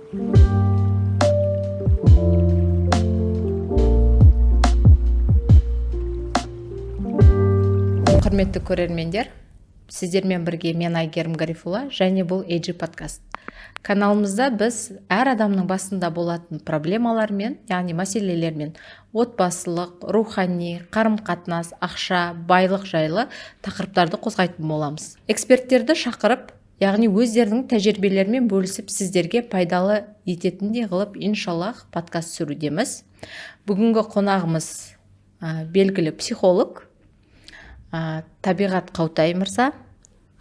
Құрметті көрермендер, сіздермен бірге мен Айгерім Гарифулла және бұл AG подкаст. Каналымызда біз әр адамның басында болатын проблемалармен, яғни мәселелермен отбасылық, рухани, қарым-қатынас, ақша, байлық жайлы тақырыптарды қозғайтын боламыз. Эксперттерді шақырып, яғни өздерінің тәжірибелерімен бөлісіп сіздерге пайдалы ететіндей қылып, иншаллах, подкаст сүрудеміз. Бүгінгі қонағымыз белгілі психолог Табиғат Қаутай мырза.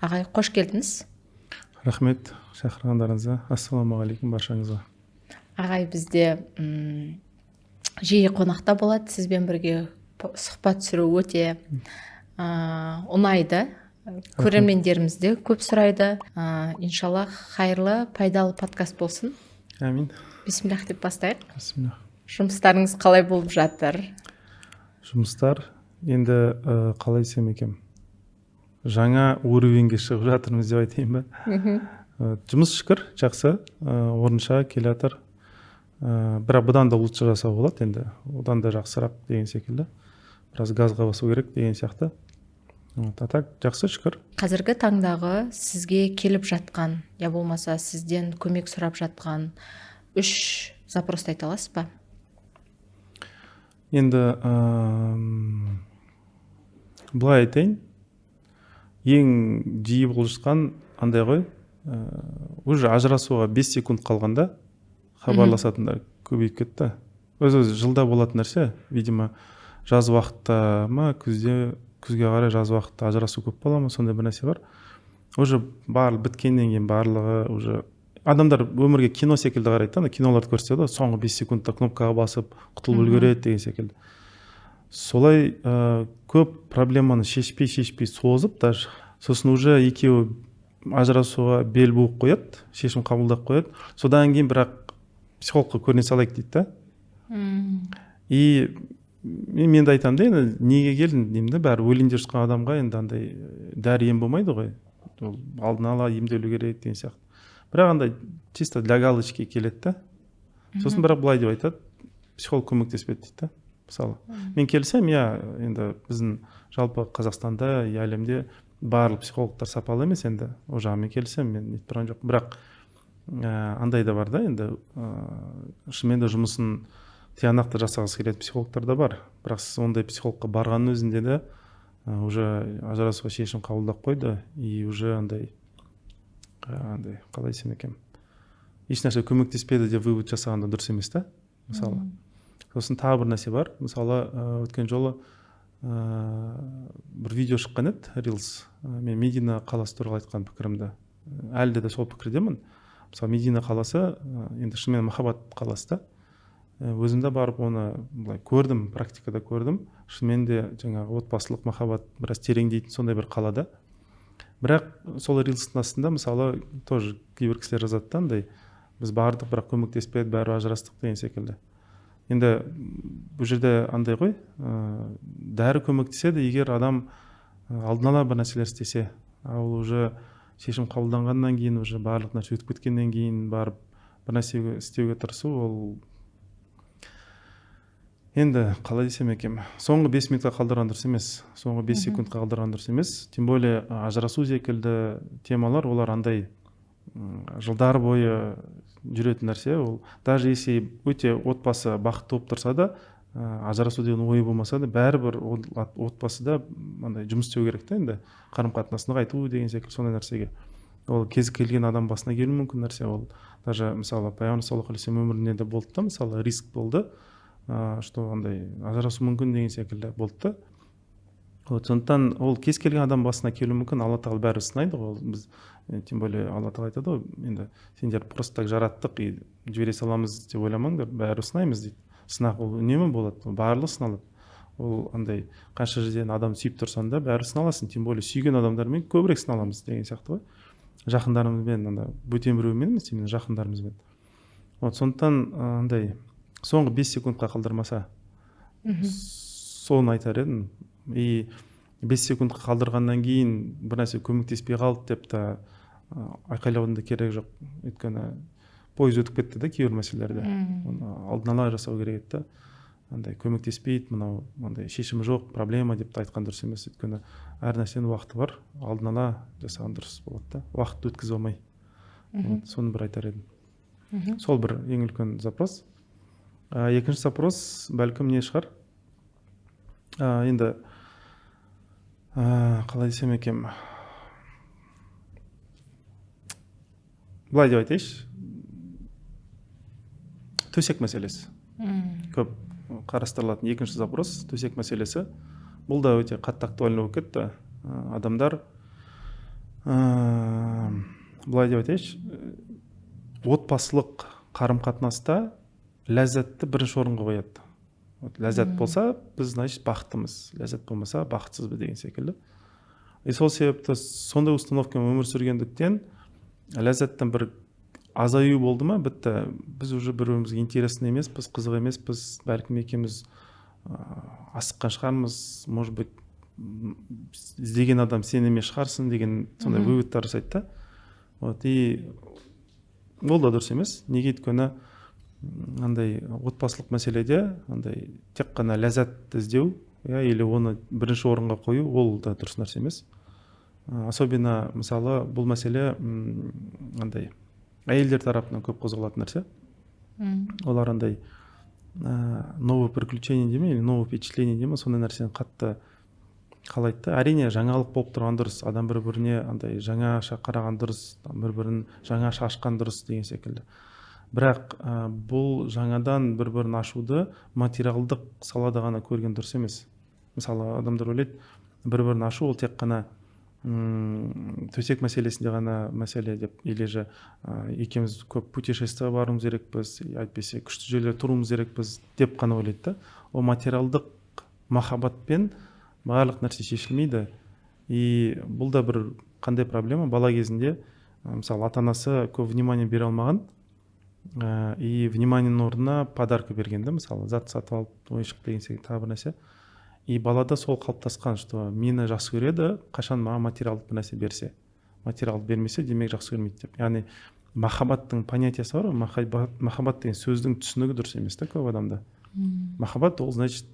Ағай, қош келдіңіз. Рахмет шақырғандарыңызға. Ассаламағалейкум баршаңызға. Ағай бізде жиі қонақта болады, сізбен бірге сұхбат сүру өте ұнайды. Көрермендеріміз де көп сұрайды. Иншаллах, қайырлы, пайдалы подкаст болсын. Әмин. Бисмиллах деп бастайық. Бисмиллах. Жұмыстарыңыз қалай болып жатыр? Жұмыстар енді қалай десем екен, жаңа уровеньге шығып жатырмыз деп айтайын ба. Жұмыс шүкір жақсы, орынша келе жатыр. Бірақ бұдан да лучше жасау болады, енді одан да жақсырақ деген секілді. Біраз газға басу керек деген сияқты. Так, жақсы шүкір. Қазіргі таңдағы сізге келіп жатқан, я болмаса сізден көмек сұрап жатқан 3 запросты айта аласыз ба? Енді былай айтайын, ең жиі болып жатқан андай ғой, уже ажырасуға 5 секунд қалғанда хабарласатындар көбейіп кетті. Өз-өзі жылда болатын нәрсе, видимо, жаз уақытта ма, күзге қарай жаз уақытта ажырасу көп бола ма, сондай бір нәрсе бар. Уже біткеннен кейін барлығы уже адамдар өмірге кино секілді қарайды, киноларды көрсетеді, соңғы 5 секундта кнопкаға басып құтылып үлгереді деген секілді. Солай көп проблеманы шешпей созып даже, сосын уже екеуі ажырасуға бел буып қояды, шешім қабылдап қояды. Содан кейін бірақ психологқа көріне салайық дейді да. И мен де айтамын да, енді неге келдің деймін да, бәрі өлеңде жатқан адамға енді андай дәрі ем болмайды ғой. Ол алдын ала емделу керек деген сияқты. Бірақ андай чисто для галочки келеді да. Сосын бірақ былай деп айтады, психолог көмектеспеді дейді да. Мысалы, мен келсем, енді біздің жалпы Қазақстанда, әлемде барлық психологтар сапалы емес, енді о жағымен келсем, мен нетіп тұрған жоқ. Бірақ андай да бар да, енді шынымен де жұмысын тиянақты жасағысы келетін психологтар да бар. Бірақ сіз ондай психологқа барғанның өзінде де уже ажырасуға шешім қабылдап қойды, и уже андай қалай десем екен, ешнәрсе көмектеспеді деп вывод жасағанда дұрыс емес та, мысалы. Сосын тағы бір нәрсе бар. Мысалы, өткен жолы бір видео шыққан еді, Reels. Мен Медина қаласы туралы айтқан пікірімді. Әлде де сол пікірдемін. Мысалы, Медина қаласы, енді шынымен махаббат қаласы да. Өзімде барып оны былай көрдім, практикада көрдім. Шынымен де жаңағы отбасылық махаббат біраз тереңдейтін сондай бір қалада. Бірақ сол Reels-тың астында, мысалы, тоже кейбір кісілер жазады, андай, біз бардық, бірақ көмектеспеді, бәрі ажырастық деген секілді. Енді бұл жерде андай ғой, дәрі көмектеседі, егер адам алдын ала бір нәрселер істесе, ал уже шешім қабылданғаннан кейін, уже барлық нәрсе өтіп кеткеннен кейін барып бір нәрсе істеуге тырысу, ол енді қалай десем екен, соңғы 5 минутқа қалдырған дұрыс емес, соңғы 5 секундқа қалдырған дұрыс емес. Тем более ажырасу секілді темалар, олар андай жылдар бойы жүретін нәрсе. Ол даже если өте отбасы бақытты болып тұрса да, ажырасу деген ойы болмаса да, бәрібір отбасыда андай жұмыс істеу керек та, енді қарым-қатынасын нығайту деген секілді сондай нәрсеге. Ол кез келген адам басына келуі мүмкін нәрсе. Ол даже мысалы пайғамбар саллаллаху алейхи вассалам өмірінде де болды да, мысалы риск болды, что андай ажырасу мүмкін деген секілді болды да. Сондықтан ол кез келген адам басына келуі мүмкін, Алла тағала бәрі сынайды ғой. Біз тем более Алла тағала айтады ғой, енді сендер просто так жараттық и жібере саламыз деп ойламаңдар, бәрі сынаймыз дейді. Сынақ ол үнемі болады, барлығы сыналады. Ол андай қанша жерден адам сүйіп тұрсаң да бәрі сыналасың, тем более сүйген адамдармен көбірек сыналамыз деген сияқты ғой. Жақындарымызбен, анда бөтен біреумен емес, жақындарымызбен. Сондықтан андай соңғы 5 секундқа қалдырмаса, соны айтар едім. И 5 секундқа қалдырғаннан кейін бір нәрсе көмектеспей қалды деп та айқайлаудың да керек жоқ. Өйткені пойыз өтіп кетті да кейбір мәселелерде. Оны алдын ала жасау керек еді да. Андай көмектеспейді, мынау андай шешімі жоқ проблема деп айтқан дұрыс емес. Өйткені әр нәрсенің уақыты бар, алдын ала жасаған дұрыс болады да, уақытты өткізе алмай. Соны бір айтар едім. Сол бір ең үлкен запрос. Екінші запрос бәлкім не шығар, енді қалай десем екен, былай деп айтайыншы, төсек мәселесі. Көп қарастырылатын екінші запрос төсек мәселесі. Бұл да өте қатты актуальны болып кетті. Адамдар былай деп айтайыншы, отбасылық қарым-қатынаста ләззатты бірінші орынға қояды. Ләззат болса, біз значит бақыттымыз, ләззат болмаса бақытсызбыз деген секілді. Сол себепті сондай установкамен өмір сүргендіктен ләззаттан бір азаю болды ма, бітті. Біз уже бір-бірімізге интересный емеспіз, қызық емеспіз, бәлкім екеуміз асыққан шығармыз, может быть, іздеген адам сен емес шығарсың деген сондай выводтар жасайды да. Вот, и ол да дұрыс емес. Неге өйткені андай отбасылық мәселеде андай тек қана ләззат іздеу, или оны бірінші орынға қою, ол да дұрыс нәрсе емес. Особенно мысалы бұл мәселе андай әйелдер тарапынан көп қозғалатын нәрсе. Олар андай новое приключение деме, или новое впечатление деме, сондай нәрсені қатты қалайды да. Әрине жаңалық болып тұрған дұрыс, адам бір-біріне андай жаңаша қараған дұрыс, бір-бірін жаңаша ашқан дұрыс деген секілді. Бірақ бұл жаңадан бір-бірін ашуды материалдық салада ғана көрген дұрыс емес. Мысалы, адамдар ойлайды, бір-бірін ашу ол тек қана төсек мәселесінде ғана мәселе деп, или же екеуміз көп путешествие баруымыз керекпіз, әйтпесе күшті жерлерде тұруымыз керекпіз деп қана ойлайды да. Ол материалдық махаббатпен барлық нәрсе шешілмейді. И бұл да бір қандай проблема? Бала кезінде мысалы ата-анасы көп внимание бере алмаған, и вниманиенің орнына подарка берген да, мысалы зат сатып алып, ойыншық деген секілді тағы бір нәрсе. И балада сол қалыптасқан, что мені жақсы көреді, қашан маған материалдық бір нәрсе берсе. Материалдық бермесе, демек жақсы көрмейді деп. Яғни махаббаттың понятиясы бар, махаббат деген сөздің түсінігі дұрыс емес та көп адамда. Махаббат ол значит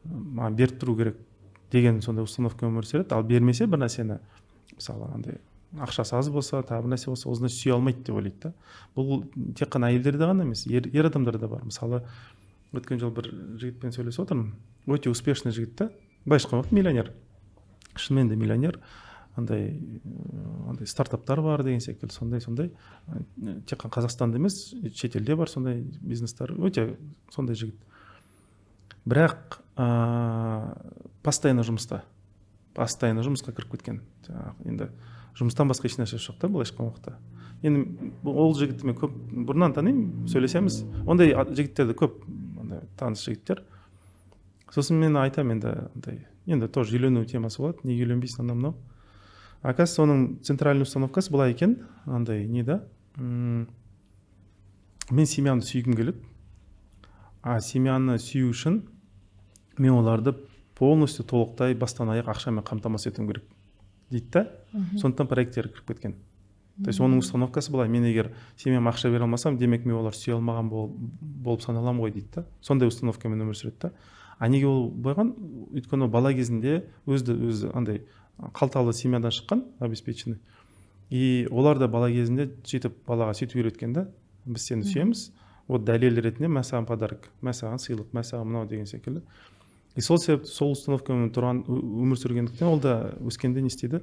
маған беріп тұру керек деген сондай установка өмір сүреді. Ал бермесе бір нәрсені, мысалы андай ақшасы аз болса, тағы бір нәрсе болса, ол значит сүйе алмайды деп ойлайды да. Бұл тек қана әйелдерде ғана емес, ер адамдарда бар. Мысалы өткен жол бір жігітпен сөйлесіп отырмын. Өте успешный жігіт та, былайша айтқанда миллионер. Шынымен де миллионер. Андай стартаптар бар деген секілді, сондай тек қана Қазақстанда емес, шетелде бар сондай бизнестер. Өте сондай жігіт. Бірақ постоянно жұмысқа кіріп кеткен. Енді жұмыстан басқа еш нәрсе жоқ та, былайша айтқанда. Енді ол жігітті мен көп бұрыннан танимын, сөйлесеміз. Ондай жігіттерді көп, таныс жігіттер. Сосын мен айтамын енді тоже үйлену темасы болады. Неге үйленбейсің анау-мынау? Оказывается, оның центральный установкасы былай екен, не да? Мен семьямды сүйгім келеді. Семьяны сүю үшін мен оларды полностью толықтай бастан аяқ ақшамен қамтамасыз етуім керек дейді да. Сондықтан проекттер кіріп кеткен. То есть оның установкасы былай, мен егер семьям ақша бере алмасам, демек мен олар сүйе алмаған болып саналамын ғой дейді да. Сондай установкамен өмір сүреді да. Неге ол болған? Өйткені бала кезінде өзі андай қалталы семьядан шыққан, обеспеченный. И олар да бала кезінде сөйтіп балаға сөйтіп үйреткен да. Біз сені сүйеміз. Вот дәлел ретінде мә саған подарок, мә саған сыйлық, мә саған мынау деген секілді. И сол себепті сол установкамен тұрған өмір сүргендіктен ол да өскенде не істейді?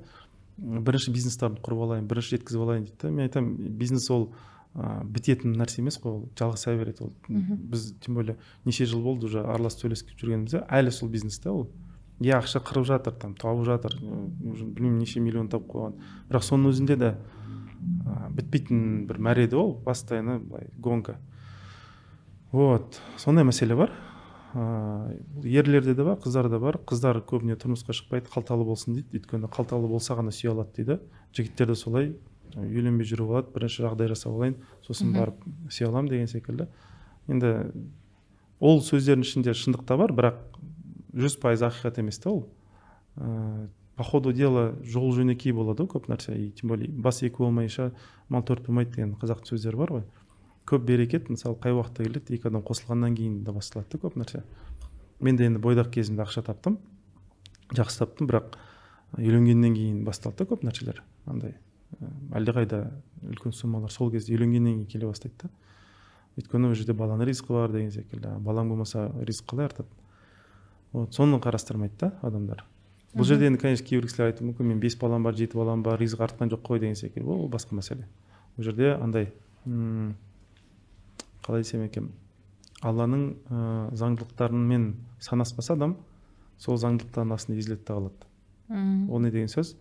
Бірінші бизнестарды құрып алайын, бірінші жеткізіп алайын дейді. Мен айтамын, бизнес ол бітетін нәрсе емес қой, ол жалғаса береді. Біз тем более неше жыл болды уже араласып сөйлесіп жүргенімізде, әлі сол бизнесте ол. Ақша қырып жатыр, тауып жатыр, білмеймін неше миллион тауып қойған. Бірақ соның өзінде де бітпейтін бір мәреді ол, постоянно гонка. Вот, сондай мәселе бар. Ерлерде де бар, қыздарда бар. Қыздар көбіне тұрмысқа шықпайды, қалталы болсын дейді. Өйткені қалталы болса ғана сүйе алады дейді. Жігіттер де солай, үйленбей жүріп алады, бірінші жағдай жасап алайын, сосын барып сүйе аламын деген секілді. Енді ол сөздердің ішінде шындық та бар, бірақ 100% ақиқат емес та ол. По ходу дела жол жөнекей болады көп нәрсе. И тем более бас екі болмайша мал төрт болмайды деген қазақтың сөздері бар ғой. көп берекет мысалы қай уақытта келеді, екі адам қосылғаннан кейін де басталады да көп нәрсе. Мен де енді бойдақ кезімде ақша таптым, жақсы таптым, бірақ үйленгеннен кейін басталды да көп нәрселер. Андай әлдеқайда үлкен суммалар сол кезде үйленгеннен кейін келе бастайды да. Өйткені ол жерде баланың ризқы бар деген секілді. Балаң болмаса ризық қалай артады? Вот, соны қарастырмайды да адамдар. Бұл жерде енді, конечно, кейбір кісілер айтуы мүмкін, мен 5 балам бар, 7 балам бар, ризық артқан жоқ қой деген секілді. Ол басқа мәселе. Бұл жерде андай қалай десем екен, Алланың заңдылықтарымен санаспаса адам, сол заңдылықтардың астында езіледі де қалады. Ол не деген сөз?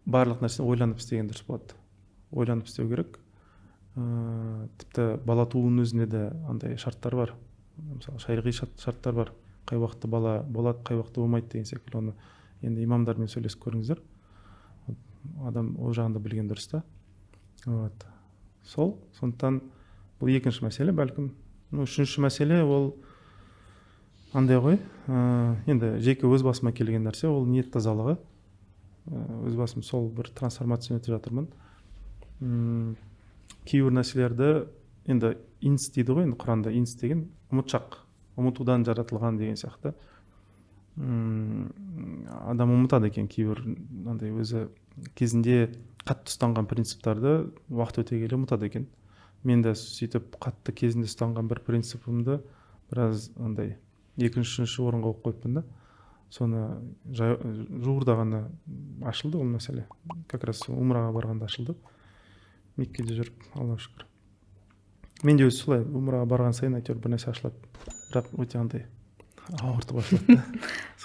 Барлық нәрсені ойланып істеген дұрыс болады. Ойланып істеу керек. Тіпті бала туудың өзінде де андай шарттар бар. Мысалы шариғи шарттар бар. Қай уақытта бала болады, қай уақытта болмайды деген секілді. Оны енді имамдармен сөйлесіп көріңіздер. Адам ол жағында білген дұрыс та. Вот. Сондықтан бұл екінші мәселе, бәлкім. Үшінші мәселе ол андай ғой. Енді жеке өз басыма келген нәрсе, ол ниет тазалығы. Өз басым сол бір трансформация өтіп жатырмын. Кейбір нәрселерді енді инс дейді ғой, енді Құранда инс деген ұмытшақ, ұмытудан жаратылған деген сияқты. Адам ұмытады екен кейбір андай өзі кезінде қатты ұстанған принциптарды уақыт өте келе ұмытады екен. Мен де сөйтіп қатты кезінде ұстанған бір принципімді біраз андай екінші орынға қойып қойыппын да. Соны жуырда ғана ашылды ол мәселе. Как раз умраға барғанда ашылды. Меккеде жүріп, Аллаға шүкір. Мен де өзі солай, умраға барған сайын әйтеуір бір нәрсе ашылады. Бірақ өте андай ауыртып ашылады.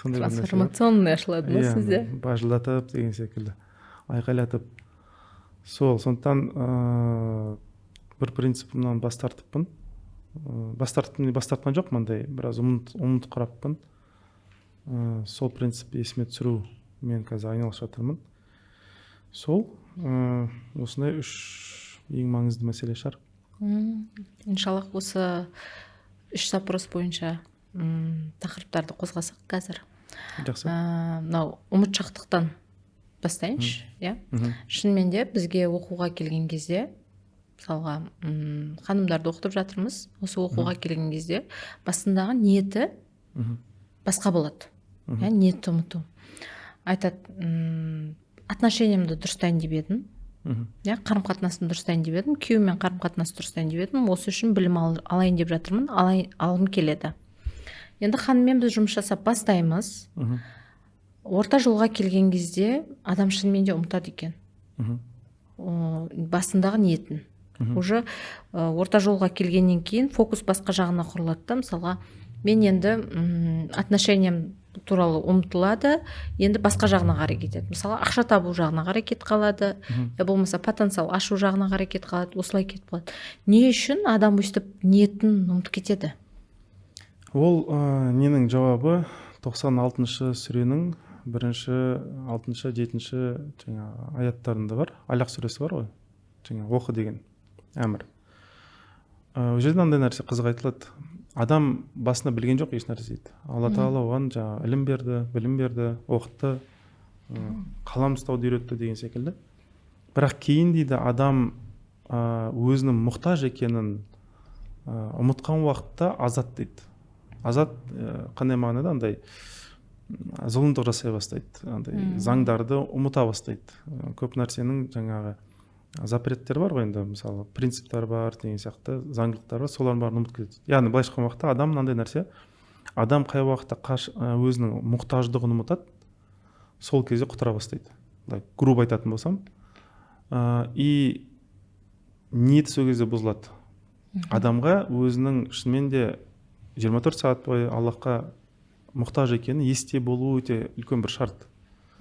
Трансформационный ашылады ма сізде? Бажылдатып деген секілді, айқайлатып. Сондықтан бір принципімнен бас тартыппын. Бас тартқан жоқ, мындай біраз ұмыт құраппын. Сол принцип есіме түсіру мен қазір айналысып жатырмын. Сол осындай 3 ең маңызды мәселе шығар. Иншаллах осы 3 запрос бойынша тақырыптарды қозғасақ қазір. Жақсы. Мынау ұмытшақтықтан бастайыншы, иә? Шынымен де бізге оқуға келген кезде, мысалға, ханымдарды оқытып жатырмыз. Осы оқуға келген кезде басындағы ниеті басқа болады. Ниетті ұмыту. Айтады, отношениямды дұрыстайын деп едім. Қарым-қатынасымды дұрыстайын деп едім. Күйеуіммен қарым-қатынасты дұрыстайын деп едім. Осы үшін білім алайын деп жатырмын. Алғым келеді. Енді ханыммен біз жұмыс жасап бастаймыз. Орта жолға келген кезде адам шынымен де ұмытады екен. Басындағы ниетін. Уже орта жолға келгеннен кейін фокус басқа жағына құрылады да. Мысалға, мен енді отношениям туралы ұмытылады, енді басқа жағына қарай кетеді. Мысалы, ақша табу жағына қарай кетіп қалады, болмаса потенциал ашу жағына қарай кетіп қалады, осылай кетіп қалады. Не үшін адам өстіп ниетін ұмытып кетеді? Ол ненің жауабы 96 сүренің 1, 6, 7 аяттарында бар. Алақ сүресі бар ғой, оқы деген әмір. Ол жерде андай нәрсе қызық айтылады. Адам басына білген жоқ еш нәрсе дейді. Алла Тағала оған ілім берді, білім берді, оқытты, қалам ұстауды үйретті деген секілді. Бірақ кейін дейді адам өзінің мұқтаж екенін ұмытқан уақытта азат дейді. Азат қандай мағынада? Андай зұлымдық жасай бастайды, андай заңдарды ұмыта бастайды. Көп нәрсенің жаңағы запреттер бар ғой, енді мысалы принциптер бар деген сияқты, заңдылықтар бар, солардың бәрін ұмытып кетеді. Яғни былайша айтқан уақытта адам мынандай нәрсе, адам қай уақытта өзінің мұқтаждығын ұмытады, сол кезде құтыра бастайды. Грубо айтатын болсам, и ниет сол кезде бұзылады. Адамға өзінің шынымен де 24 сағат бойы Аллахқа мұқтаж екені есте болу өте үлкен бір шарт.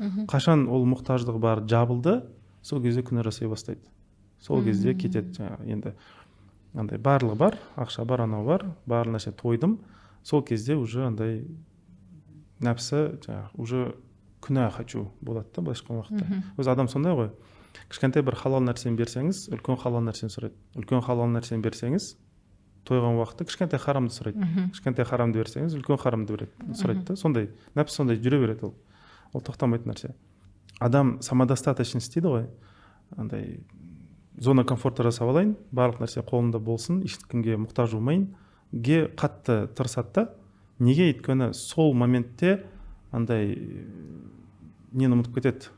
Қашан ол мұқтаждығы бар жабылды, сол кезде күнә жасай бастайды. Сол кезде кетеді. Енді андай барлығы бар, ақша бар, анау бар, барлық нәрсе тойдым. Сол кезде уже андай нәпсі уже күнә хочу болады да былайша айтқан уақытта. Өз адам сондай ғой. Кішкентай бір халал нәрсені берсеңіз, үлкен халал нәрсені сұрайды. Үлкен халал нәрсені берсеңіз, тойған уақытта кішкентай харамды сұрайды. Кішкентай харамды берсеңіз, үлкен харамды сұрайды да. Сондай нәпсі сондай жүре береді ол. Ол тоқтамайтын нәрсе. Адам самодостаточность дейді ғой, андай зона комфортта жасап алайын, барлық нәрсе қолымда болсын, ешкімге мұқтаж болмайын ге қатты тырысады да. Неге? Өйткені сол моментте андай нені ұмытып кетеді,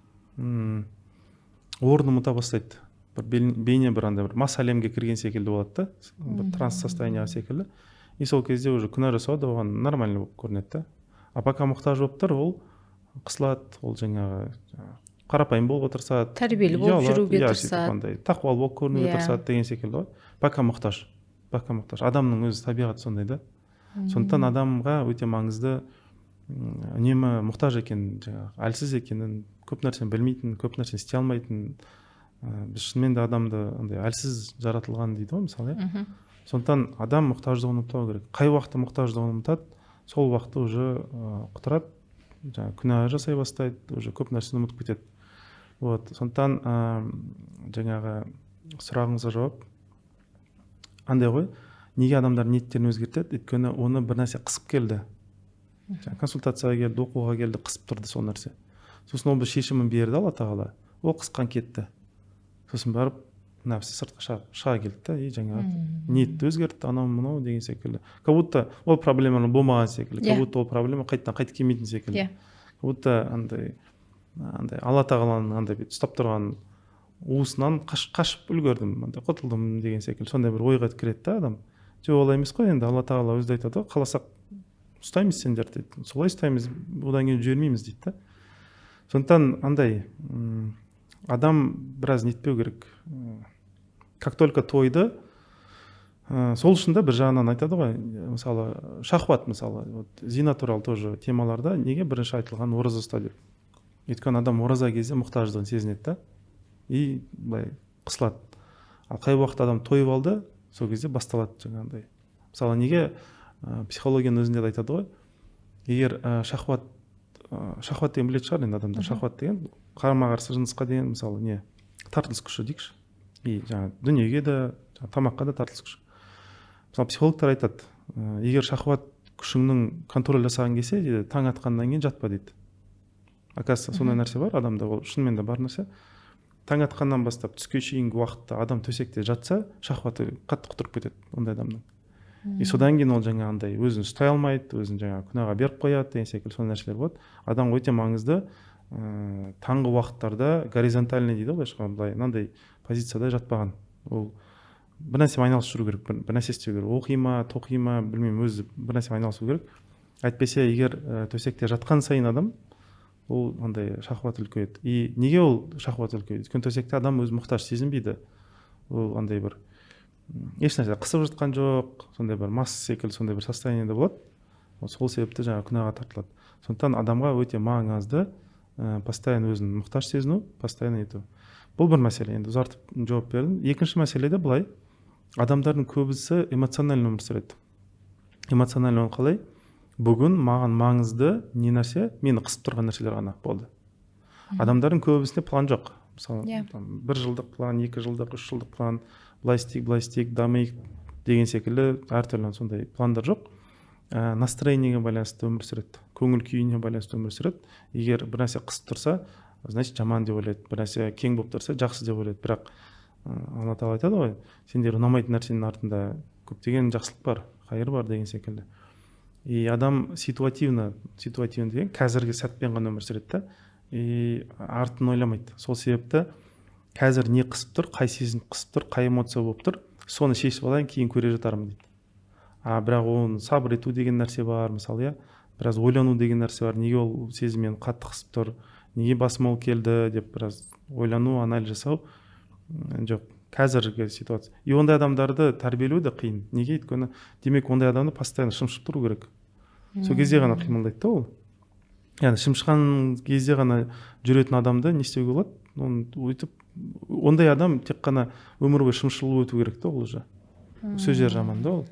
орнын ұмыта бастайды. Бір бейне бір андай бір мас әлемге кірген секілді болады да, бір транс состояние секілді. И сол кезде уже күнә жасау да оған нормально болып көрінеді да. А пока мұқтаж болып тұр, ол қысылады, ол жаңағы қарапайым болып отырсады, тәрбиелі болып жүруге тырысады, тақуалы болып көрінуге тырысады деген секілді ғой. Пока мұқтаж. Адамның өз табиғаты сондай да. Сондықтан адамға өте маңызды үнемі мұқтаж екенін, жаңағы әлсіз екенін, көп нәрсені білмейтін, көп нәрсені істей алмайтын. Біз шынымен де адамды андай әлсіз жаратылған дейді ғой мысалы. Сондықтан адам мұқтаждығын ұмытпау керек. Қай уақытта мұқтаждығын ұмытады, сол уақытта уже құтырады, жаңағы күнә жасай бастайды, уже көп нәрсені ұмытып кетеді. Вот, сондықтан жаңағы сұрағыңызға жауап андай ғой, неге адамдар ниеттерін өзгертеді? Өйткені оны бір нәрсе қысып келді. Консультацияға келді, оқуға келді, қысып тұрды сол нәрсе. Сосын ол бір шешімін берді Алла тағала. Ол қысқан кетті. Сосын барып нәпсі сыртқа шыға келді да, и жаңағы ниетті өзгертті, анау мынау деген секілді. Как будто ол проблеманың болмаған секілді, как будто ол проблема қайтып келмейтін секілді. Как будто андай Алла тағаланың андай ұстап тұрған уысынан қашып үлгердім, құтылдым деген секілді. Сондай бір ойға кіреді да адам. Жоқ, олай емес қой, енді Алла тағала өзі айтады ғой, қаласақ ұстаймыз сендерді дейді. Солай ұстаймыз, одан кейін жібермейміз дейді да. Сондықтан андай адам біраз нетпеу керек. Как только тойды, сол үшін бір жағынан айтады ғой, мысалы шахват, мысалы зина туралы тоже темаларда неге бірінші айтылған ораза ұста деп. Өйткені адам ораза кезде мұқтаждығын сезінеді да, и былай қысылады. Ал қай уақыт адам тойып алды, сол кезде басталады жаңағындай. Мысалы неге психологияның өзінде де айтады ғой, егер шахват деген білетін шығар енді адамдар, шахват деген қарама қарсы жынысқа деген мысалы не тартылыс күші дейікші, и жаңағы дүниеге де тамаққа да тартылыс күші. Мысалы психологтар айтады, егер шахват күшіңнің контроль жасаған келсе дейді, таң атқаннан кейін жатпа дейді. Оказывается, сондай нәрсе бар адамда, ол шынымен де бар нәрсе. Таң атқаннан бастап түске шейінгі уақытта адам төсекте жатса, шахваты қатты құтырып кетеді ондай адамның. И содан кейін ол жаңағындай өзін ұстай алмайды, өзін жаңағы күнәға беріп қояды деген секілді сондай нәрселер болады. Адам өте маңызды таңғы уақыттарда горизонтальный дейді ғой, былай мынандай позицияда жатпаған. Ол бір нәрсемен айналысып жүру керек, бір нәрсе істеу керек. Оқи ма, тоқи ма, білмеймін, өзі бір нәрсемен айналысу керек. Әйтпесе егер төсекте жатқан сайын адам, ол андай шахват үлкейеді. И неге ол шахват үлкейеді? Өйткені төсекте адам өзі мұқтаж сезінбейді. Ол андай бір еш нәрсе қысып жатқан жоқ, сондай бір мас секілді сондай бір состояниеде болады. Сол себепті жаңағы күнәға тартылады. Сондықтан адамға өте маңызды постоянно өзін мұқтаж сезіну, постоянно ету. Бұл бір мәселе, енді ұзартып жауап бердім. Екінші мәселе де былай, адамдардың көбісі эмоционально өмір сүреді. Эмоционально қалай? Бүгін маған маңызды не нәрсе, мені қысып тұрған нәрселер ғана болды. Адамдардың көбісінде план жоқ. Мысалы, 1 жылдық план, 2 жылдық, 3 жылдық план, былай істейік, дамиық деген секілді әртүрлі сондай пландар жоқ. Настроениеге байланысты өмір сүреді, көңіл күйіне байланысты өмір сүреді. Егер бір нәрсе қысып тұрса, значит жаман деп ойлайды, бір нәрсе кең болып тұрса, жақсы деп ойлайды. Бірақ Алла тағала айтады ғой, сендер ұнамайтын нәрсенің артында көптеген жақсылық бар, қайыр бар деген секілді. И адам ситуативно деген қазіргі сәтпен ғана өмір сүреді да, и артын ойламайды. Сол себепті қазір не қысып тұр, қай сезім қысып тұр, қай эмоция болып тұр, соны шешіп алайын, кейін көре жатармын дейді. Бірақ оны сабыр ету деген нәрсе бар, мысалы, біраз ойлану деген нәрсе бар. Неге ол сезіммен қатты қысып тұр, неге басыма ол келді деп біраз ойлану, анализ жасау жоқ. Қазіргі ситуация. И ондай адамдарды тәрбиелеу де қиын. Неге? Өйткені демек ондай адамды постоянно шымшып тұру керек. Сол кезде ғана қимылдайды да ол. Яғни шымшыған кезде ғана жүретін адамды не істеуге болады? Оны өйтіп, ондай адам тек қана өмір бойы шымшылып өту керек та ол уже. Сөздер жаман да ол.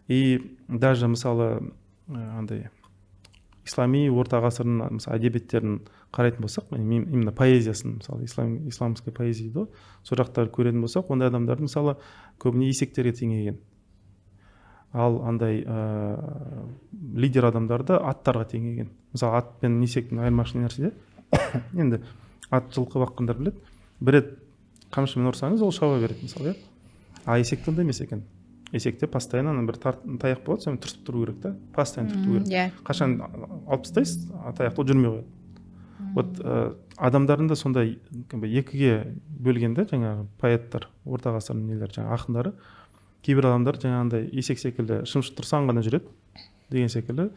И даже мысалы андай ислами орта ғасырдың мысалы әдебиеттерін қарайтын болсақ, именно поэзиясын, мысалы исламская поэзия дейді ғой, сол жақтарды көретін болсақ, ондай адамдардың мысалы көбіне есектерге теңеген. Ал андай лидер адамдарды аттарға теңеген. Мысалы ат пен есектің айырмашылығы нәрсе де, енді ат жылқы баққандар біледі. Бір рет қамшымен ұрсаңыз ол шаба береді мысалы, иә. А есекте ондай емес екен. Есекте постоянно бір таяқ болады, сен түртіп тұру керек та, постоянно түрту керек. Қашан алып тастайсыз, таяқты ол жүрмей қояды. Вот адамдардың да сондай екіге бөлгенде жаңағы поэттар, орта ғасырдың нелер, жаңағы ақындары, кейбір адамдар жаңағындай есек секілді шымшып тұрсаң ғана жүреді деген секілді,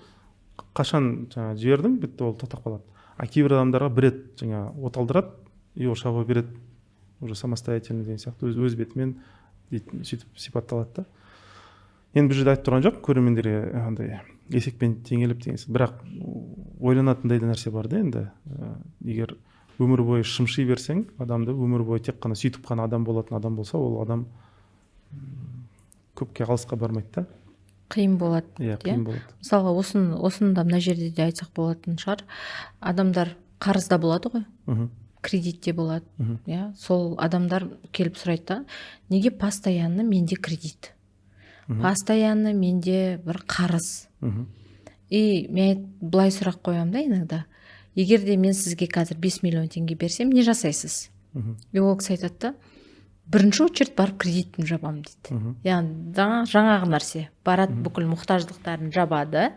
қашан жаңағы жібердің, бітті ол тоқтап қалады. А кейбір адамдарға бір рет жаңағы от алдырады, и ол шаба береді, уже самостоятельно деген сияқты, өз бетімен сөйтіп сипатталады да. Енді бұл жерде айтып тұрған жоқ, көрермендерге андай есекпен теңеліп деген сияқты. Бірақ ойланатындай да нәрсе бар да енді. Егер өмір бойы шымши берсең, адамды өмір бойы тек қана сөйтіп қана адам болатын адам болса, ол адам көпке алысқа бармайды да. Қиын болады. Иә, қиын болады. Мысалға осыны да мына жерде де айтсақ болатын шығар. Адамдар қарызда болады ғой. Кредитте болады. Иә, сол адамдар келіп сұрайды да, неге постоянно менде кредит? Постоянно менде бір қарыз. И мен былай сұрақ қоямын да иногда. Егер де мен сізге қазір 5 миллион теңге берсем, не жасайсыз? И ол кісі айтады да, бірінші очередь барып кредитін жабамын дейді. Яғни жаңағы нәрсе. Барады бүкіл мұқтаждықтарын жабады.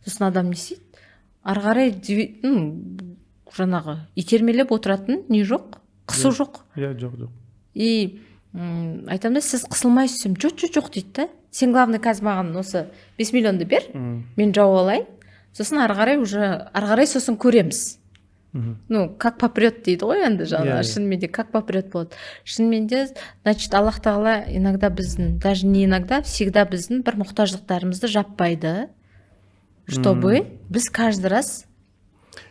Сосын адам не істейді? Ары қарай жаңағы итермелеп отыратын не жоқ? Қысу жоқ. Иә, жоқ. И айтамын да, сіз қысылмайсыз, жоқ дейді да. Сен главный қазір маған осы 5 миллионды бер, мен жауып алайын. Сосын ары қарай сосын көреміз. Ну, как попрет дейді ғой енді жаңағы, шынымен де как попрет болады. Шынымен де, значит, Аллах Тағала иногда біздің, даже не иногда, всегда біздің бір мұқтаждықтарымызды жаппайды, чтобы біз каждый раз.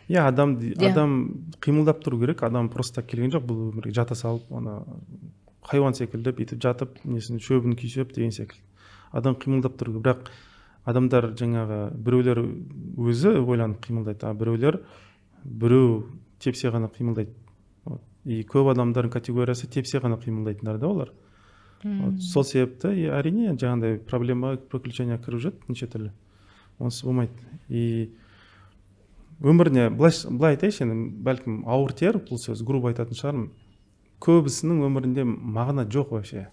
Иә, адам қимылдап тұру керек, адам просто келген жоқ бұл өмірге, жата салып, ана хайуан секілді бүйтіп жатып, несін шөбін күйсеп деген секілді. Адам қимылдап тұру керек, бірақ адамдар жаңағы біреулер өзі ойланып қимылдайды, біреу тепсе ғана қимылдайды. И көп адамдардың категориясы тепсе ғана қимылдайтындар да олар. Сол себепті әрине жаңағындай проблема, приключения кіріп жүреді неше түрлі. Онсыз болмайды. И өміріне былай айтайыншы, бәлкім ауыр тер, бұл сөз грубо айтатын шығармын. Көбісінің өмірінде мағына жоқ вообще.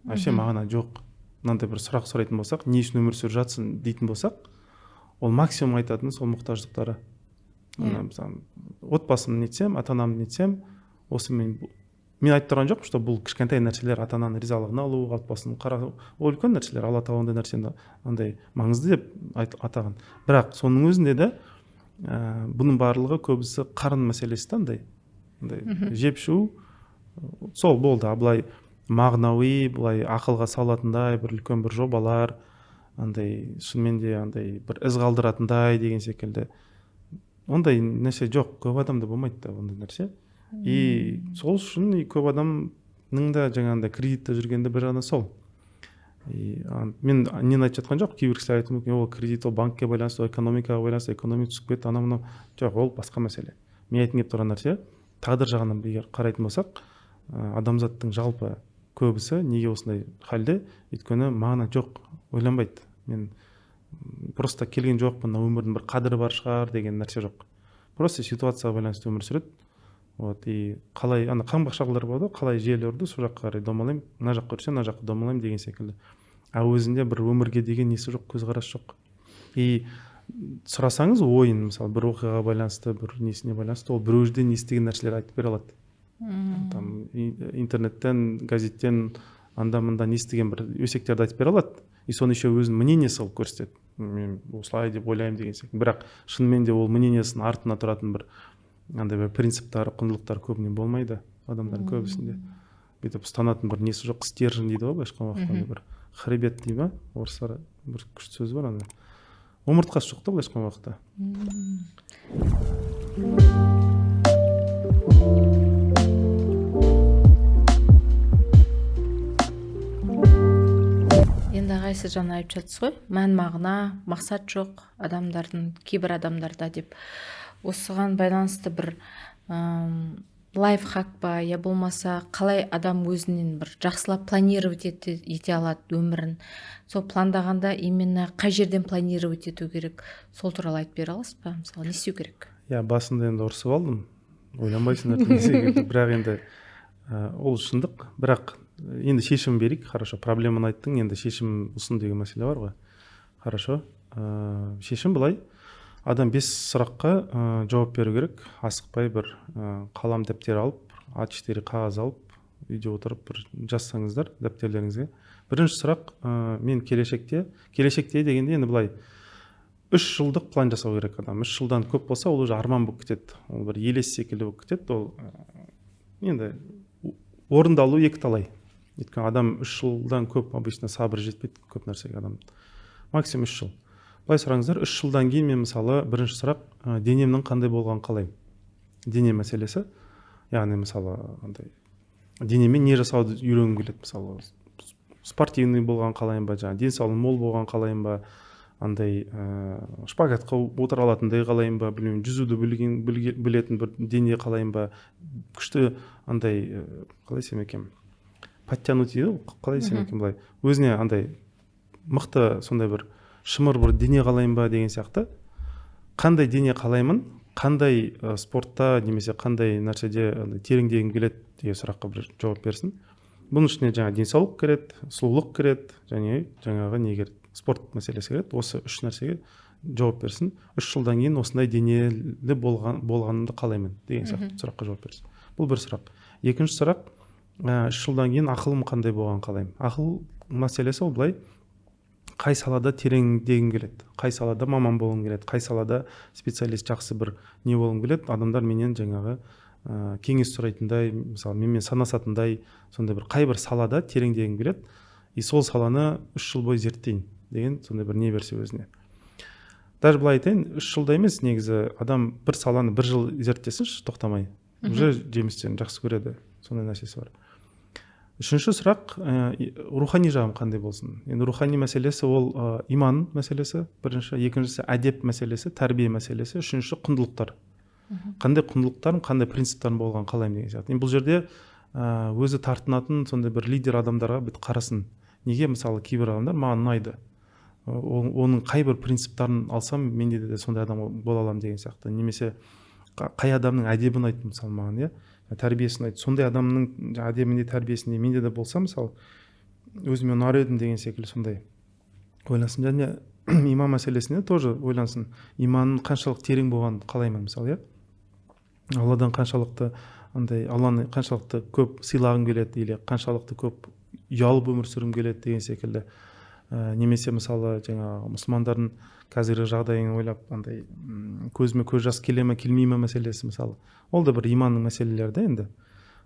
Вообще мағына жоқ. Мынандай бір сұрақ сұрайтын болсақ, не үшін өмір сүріп жатсың дейтін болсақ, ол максимум айтатын сол мұқтаждықтары. Отбасымды нетсем, ата-анамды нетсем, осы мен айтып тұрған жоқпын, что бұл кішкентай нәрселер, ата-ананың ризалығын алу, отбасын қарау, ол үлкен нәрселер, Алла Тағала ондай нәрсені андай маңызды деп атаған. Бірақ соның өзінде де бұның барлығы көбісі қарын мәселесі да, андай жеп ішу, сол болды. Былай мағынауи, былай ақылға салатындай бір үлкен бір жобалар, андай шынымен де андай бір із қалдыратындай деген секілді. Ондай нәрсе жоқ, көп адамда болмайды да ондай нәрсе. И сол үшін көп адамның да жаңағындай кредитте жүргенде бір ғана сол. Мен нені айтып жатқан жоқ, кейбір кісілер айтуы мүмкін, ол кредит, ол банкке байланысты, экономикаға байланысты, экономика түсіп кетті, анау жоқ, ол басқа мәселе. Мен айтқым келіп тұрған нәрсе, тағдыр жағынан егер қарайтын болсақ, адамзаттың жалпы көбісі неге осындай халде, өйткені мағына жоқ, ойланбайды. Мен просто келген жоқпын, өмірдің бір қадірі бар шығар деген нәрсе жоқ. Просто ситуацияға байланысты өмір сүреді. Вот, и қалай қаңбақшағылар болады, қалай жел үрді, сол жаққа қарай домалаймын, мына жаққа үрсе, мына жаққа домалаймын деген секілді. А өзінде бір өмірге деген несі жоқ, көзқарас жоқ. И сұрасаңыз ойын, мысалы, бір оқиғаға байланысты, бір несіне байланысты, ол бір өзден естіген нәрселер айтып бере алады. Там интернеттен, газеттен, анда-мында естіген бір өсектерді айтып бере алады. И соны еще өзінің мнениесі қылып көрсетеді. Мен осылай деп ойлаймын деген секілді. Бірақ шынымен де ол мнениесінің артына тұратын бір андай бір принциптары, құндылықтар көбіне болмайды адамдардың көбісінде. Бүйтіп ұстанатын бір несі жоқ, стержень дейді ғой, былайша айтқанда бір хребет дейді ма? Орыстар бір күшті сөз бар ана. Омыртқасы жоқ та былайша айтқанда. Енді ағайсы жаңа айтып жатсыз ғой, мән мағына, мақсат жоқ адамдардың, кейбір адамдарда деп. Осыған байланысты бір лайфхак ба, я болмаса қалай адам өзінен бір жақсылап планировать ете алады өмірін. Сол пландағанда именно қай жерден планировать ету керек, сол туралы айтып бере аласыз ба? Мысалы, не істеу керек? Басында енді ұрысып алдым. Ойланбайсың, бірақ енді ол шындық, бірақ енді шешім берейік. Хорошо, проблеманы айттың, енді шешім ұсын деген мәселе бар ғой. Хорошо, шешім былай: адам 5 сұраққа жауап беру керек. Асықпай бір қалам дәптер алып, А4 қағаз алып, үйде отырып бір жазсаңыздар дәптерлеріңізге. Бірінші сұрақ: мен келешекте дегенде енді былай 3 жылдық план жасау керек адам. 3 жылдан көп болса, ол уже арман болып кетеді. Ол бір елес секілді болып кетеді. Ол енді орындалу екі талай. Өйткені адам 3 жылдан көп обычно сабыр жетпейді көп нәрсеге адам. Максимум 3 жыл. Былай сұраңыздар, 3 жылдан кейін мен мысалы бірінші сұрақ: денемнің қандай болғанын қалаймын. Дене мәселесі. Яғни мысалы андай денемен не жасауды үйренгім келеді. Мысалы спортивный болған қалаймын ба, жаңағы денсаулығым мол болған қалаймын ба, андай шпагатқа отыра алатындай қалаймын ба, білмеймін, жүзуді білетін бір дене қалаймын ба, күшті андай қалай десем екен, подтянуть дейді, қалай десем екен, былай өзіне андай мықты сондай бір шымыр бір дене қалаймын ба деген сияқты. Қандай дене қалаймын, қандай спортта немесе қандай нәрседе тереңдегім келеді деген сұраққа бір жауап берсін. Бұның ішіне жаңа денсаулық кіреді, сұлулық кіреді, және жаңағы не кіреді, спорт мәселесі кіреді. Осы 3 нәрсеге жауап берсін. 3 жылдан кейін осындай денелі болғанымды қалаймын деген сияқты сұраққа жауап берсін. Бұл бір сұрақ. Екінші сұрақ: 3 жылдан кейін ақылым қандай болғанын қалаймын. Ақыл мәселесі ол былай: қай салада тереңдегім келеді, қай салада маман болғым келеді, қай салада специалист жақсы бір не болғым келеді. Адамдар менен жаңағы кеңес сұрайтындай, мысалы менімен санасатындай, сондай бір қай бір салада тереңдегім келеді, и сол саланы 3 жыл бойы зерттейін деген сондай бір не берсе өзіне. Даже былай айтайын, 3 жылда емес, негізі адам бір саланы 1 жыл зерттесінші тоқтамай, уже жемістерін жақсы көреді, сондай нәрсесі бар. Үшінші сұрақ: рухани жағым қандай болсын. Енді рухани мәселесі ол иман мәселесі, бірінші. Екіншісі әдеп мәселесі, тәрбие мәселесі. Үшінші құндылықтар. Қандай құндылықтарым, қандай принциптарым болған қалаймын деген сияқты. Бұл жерде өзі тартынатын сондай бір лидер адамдарға бүт қарасын. Неге мысалы кейбір адамдар маған ұнайды, оның қай бір принциптарын алсам менде де сондай адам бола аламын деген сияқты. Немесе қай адамның әдебін айтты мысалы маған, тәрбиесін айтты, сондай адамның әдебінде, тәрбиесінде менде де болса, мысалы өзіме ұнар едім деген секілді сондай ойлансын. Және иман мәселесінде тоже ойлансын. Иманның қаншалық терең болғанын қалаймын, мысалы, Алладан қаншалықты андай, Алланы қаншалықты көп сыйлағым келеді, или қаншалықты көп ұялып өмір сүргім келеді деген секілді. Немесе мысалы жаңағы мұсылмандардың қазіргі жағдайын ойлап андай көзіме көз жас келе ме келмей ме мәселесі, мысалы. Ол да бір иманның мәселелері да енді.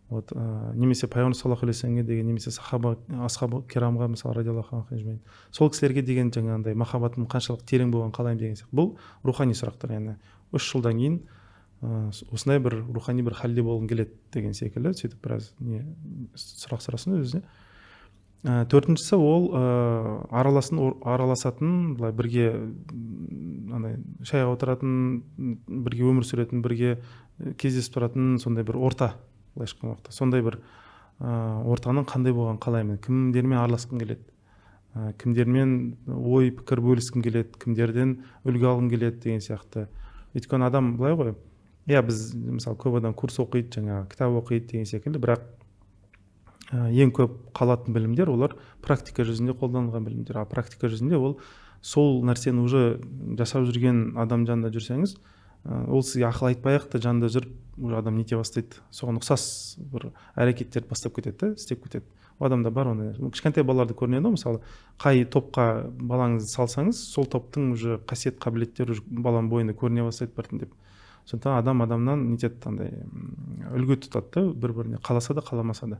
Вот, немесе пайғамбар саллаллаху алейхи вассаламға деген, немесе асхабы керамға, мысалы, радиаллаху анхум, сол кісілерге деген жаңағындай махаббатым қаншалық терең болған қалаймын деген сияқты. Бұл рухани сұрақтар. Яғни 3 жылдан кейін осындай бір рухани бір халде болғым келеді деген секілді, сөйтіп біраз не сұрақ сұрасын өзіне. Төртіншісі ол араласатын, былай бірге андай шайға отыратын, бірге өмір сүретін, бірге кездесіп тұратын сондай бір орта, былайша айтқанда. Сондай бір ортаның қандай болғанын қалаймын. Кімдермен араласқым келеді, кімдермен ой пікір бөліскім келеді, кімдерден үлгі алғым келеді деген сияқты. Өйткені адам былай ғой, біз мысалы көп адам курс оқиды, жаңағы кітап оқиды деген секілді, бірақ ең көп қалатын білімдер олар практика жүзінде қолданылған білімдер. А практика жүзінде ол сол нәрсені уже жасап жүрген адам жанында жүрсеңіз, ол сізге ақыл айтпай-ақ та жанында жүріп, уже адам нете бастайды. Соған ұқсас бір әрекеттерді бастап кетеді, істеп кетеді. Ол адамда бар оны. Кішкентай балаларды көрінеді, мысалы, қай топқа балаңызды салсаңыз, сол топтың уже қасиет қабілеттері баланың бойында көріне бастайды біртіндеп. Сондықтан адам адамнан нетеді, андай үлгі тұтады, бір-біріне қаласа да қаламаса да.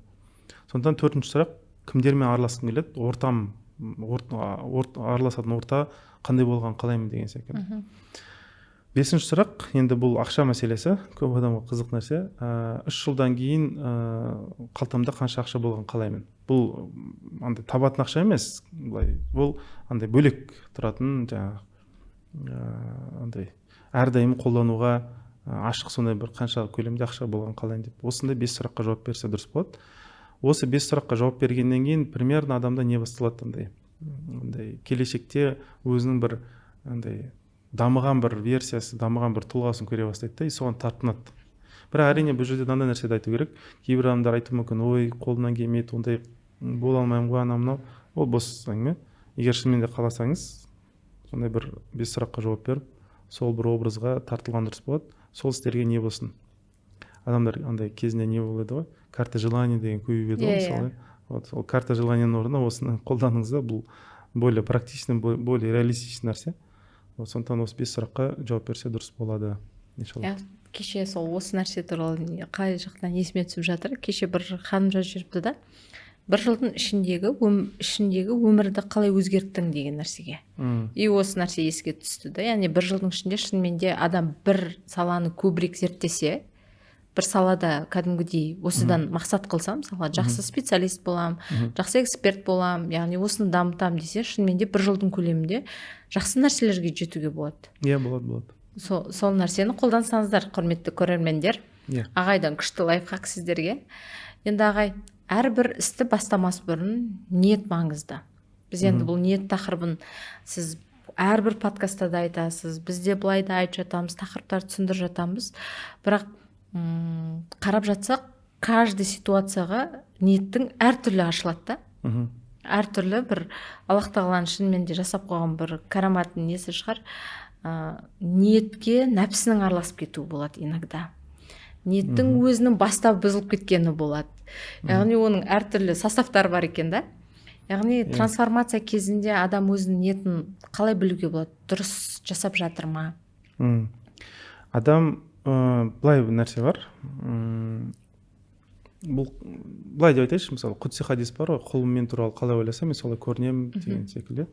Сондықтан төртінші сұрақ: кімдермен араласқым келеді, араласатын орта қандай болған қалаймын деген секілді. Бесінші сұрақ, енді бұл ақша мәселесі, көп адамға қызық нәрсе. 3 жылдан кейін қалтамда қанша ақша болған қалаймын. Бұл андай табатын ақша емес, былай, бұл андай бөлек тұратын, андай әрдайым қолдануға ашық сондай бір қанша көлемде ақша болған қалаймын деп. Осындай 5 сұраққа жауап берсе дұрыс болады. Осы 5 сұраққа жауап бергеннен кейін примерно адамда не басталады, андай келешекте өзінің бір андай дамыған бір версиясы, дамыған бір тұлғасын көре бастайды да, соған тартынады. бірақ әрине бұл жерде мынандай нәрседе айту керек. Кейбір адамдар айтуы мүмкін, ой, қолымнан келмейді, ондай бола алмаймын ғой, анау мынау. Ол бос әңгіме. Егер шынымен де қаласаңыз, сондай бір 5 сұраққа жауап беріп, сол бір образға тартылған дұрыс болады. Сол істерге не болсын. Адамдар андай кезінде не болады ғой, карта желания деген көбейіп еді ғой, мысалы. Вот, сол карта желанияның орнына осыны қолданыңыз да, бұл более практичный, более реалистичный нәрсе. Вот, сондықтан осы 5 сұраққа жауап берсе дұрыс болады, иншалла. Кеше сол осы нәрсе туралы қай жақтан есіме түсіп жатыр. Кеше бір ханым жазып жүріпті да, бір жылдың ішіндегі өмірді қалай өзгерттің деген нәрсеге. И осы нәрсе еске түсті да. Яғни бір жылдың ішінде шынымен де адам бір саланы көбірек зерттесе, бір салада кәдімгідей осыдан мақсат қылсам, мысалы жақсы специалист болам, жақсы эксперт болам, яғни осыны дамытам десе, шынымен де бір жылдың көлемінде жақсы нәрселерге жетуге болады. Иә, болады. Сол нәрсені қолдансаңыздар, құрметті көрермендер. Ағайдан күшті лайфхак сіздерге. Енді ағай, әрбір істі бастамас бұрын ниет маңызды. Біз енді бұл ниет тақырыбын сіз әрбір подкастта да айтасыз, бізде былай да айтып жатамыз, тақырыптарды түсіндіріп жатамыз. Бірақ қарап жатсақ, каждый ситуацияға ниеттің әртүрлі ашылады да. Әртүрлі бір Аллах тағаланың шынымен де жасап қойған бір караматтың несі шығар. Ниетке нәпсінің араласып кетуі болады иногда. Ниеттің өзінің бастап бұзылып кеткені болады. Яғни оның әртүрлі составтары бар екен да. Яғни трансформация кезінде адам өзінің ниетін қалай білуге болады? Дұрыс жасап жатыр ма? Адам былай бір нәрсе бар. Бұл былай деп айтайыншы, мысалы құдси хадис бар ғой, құлым мен туралы қалай ойласам, мен солай көрінемін деген секілді.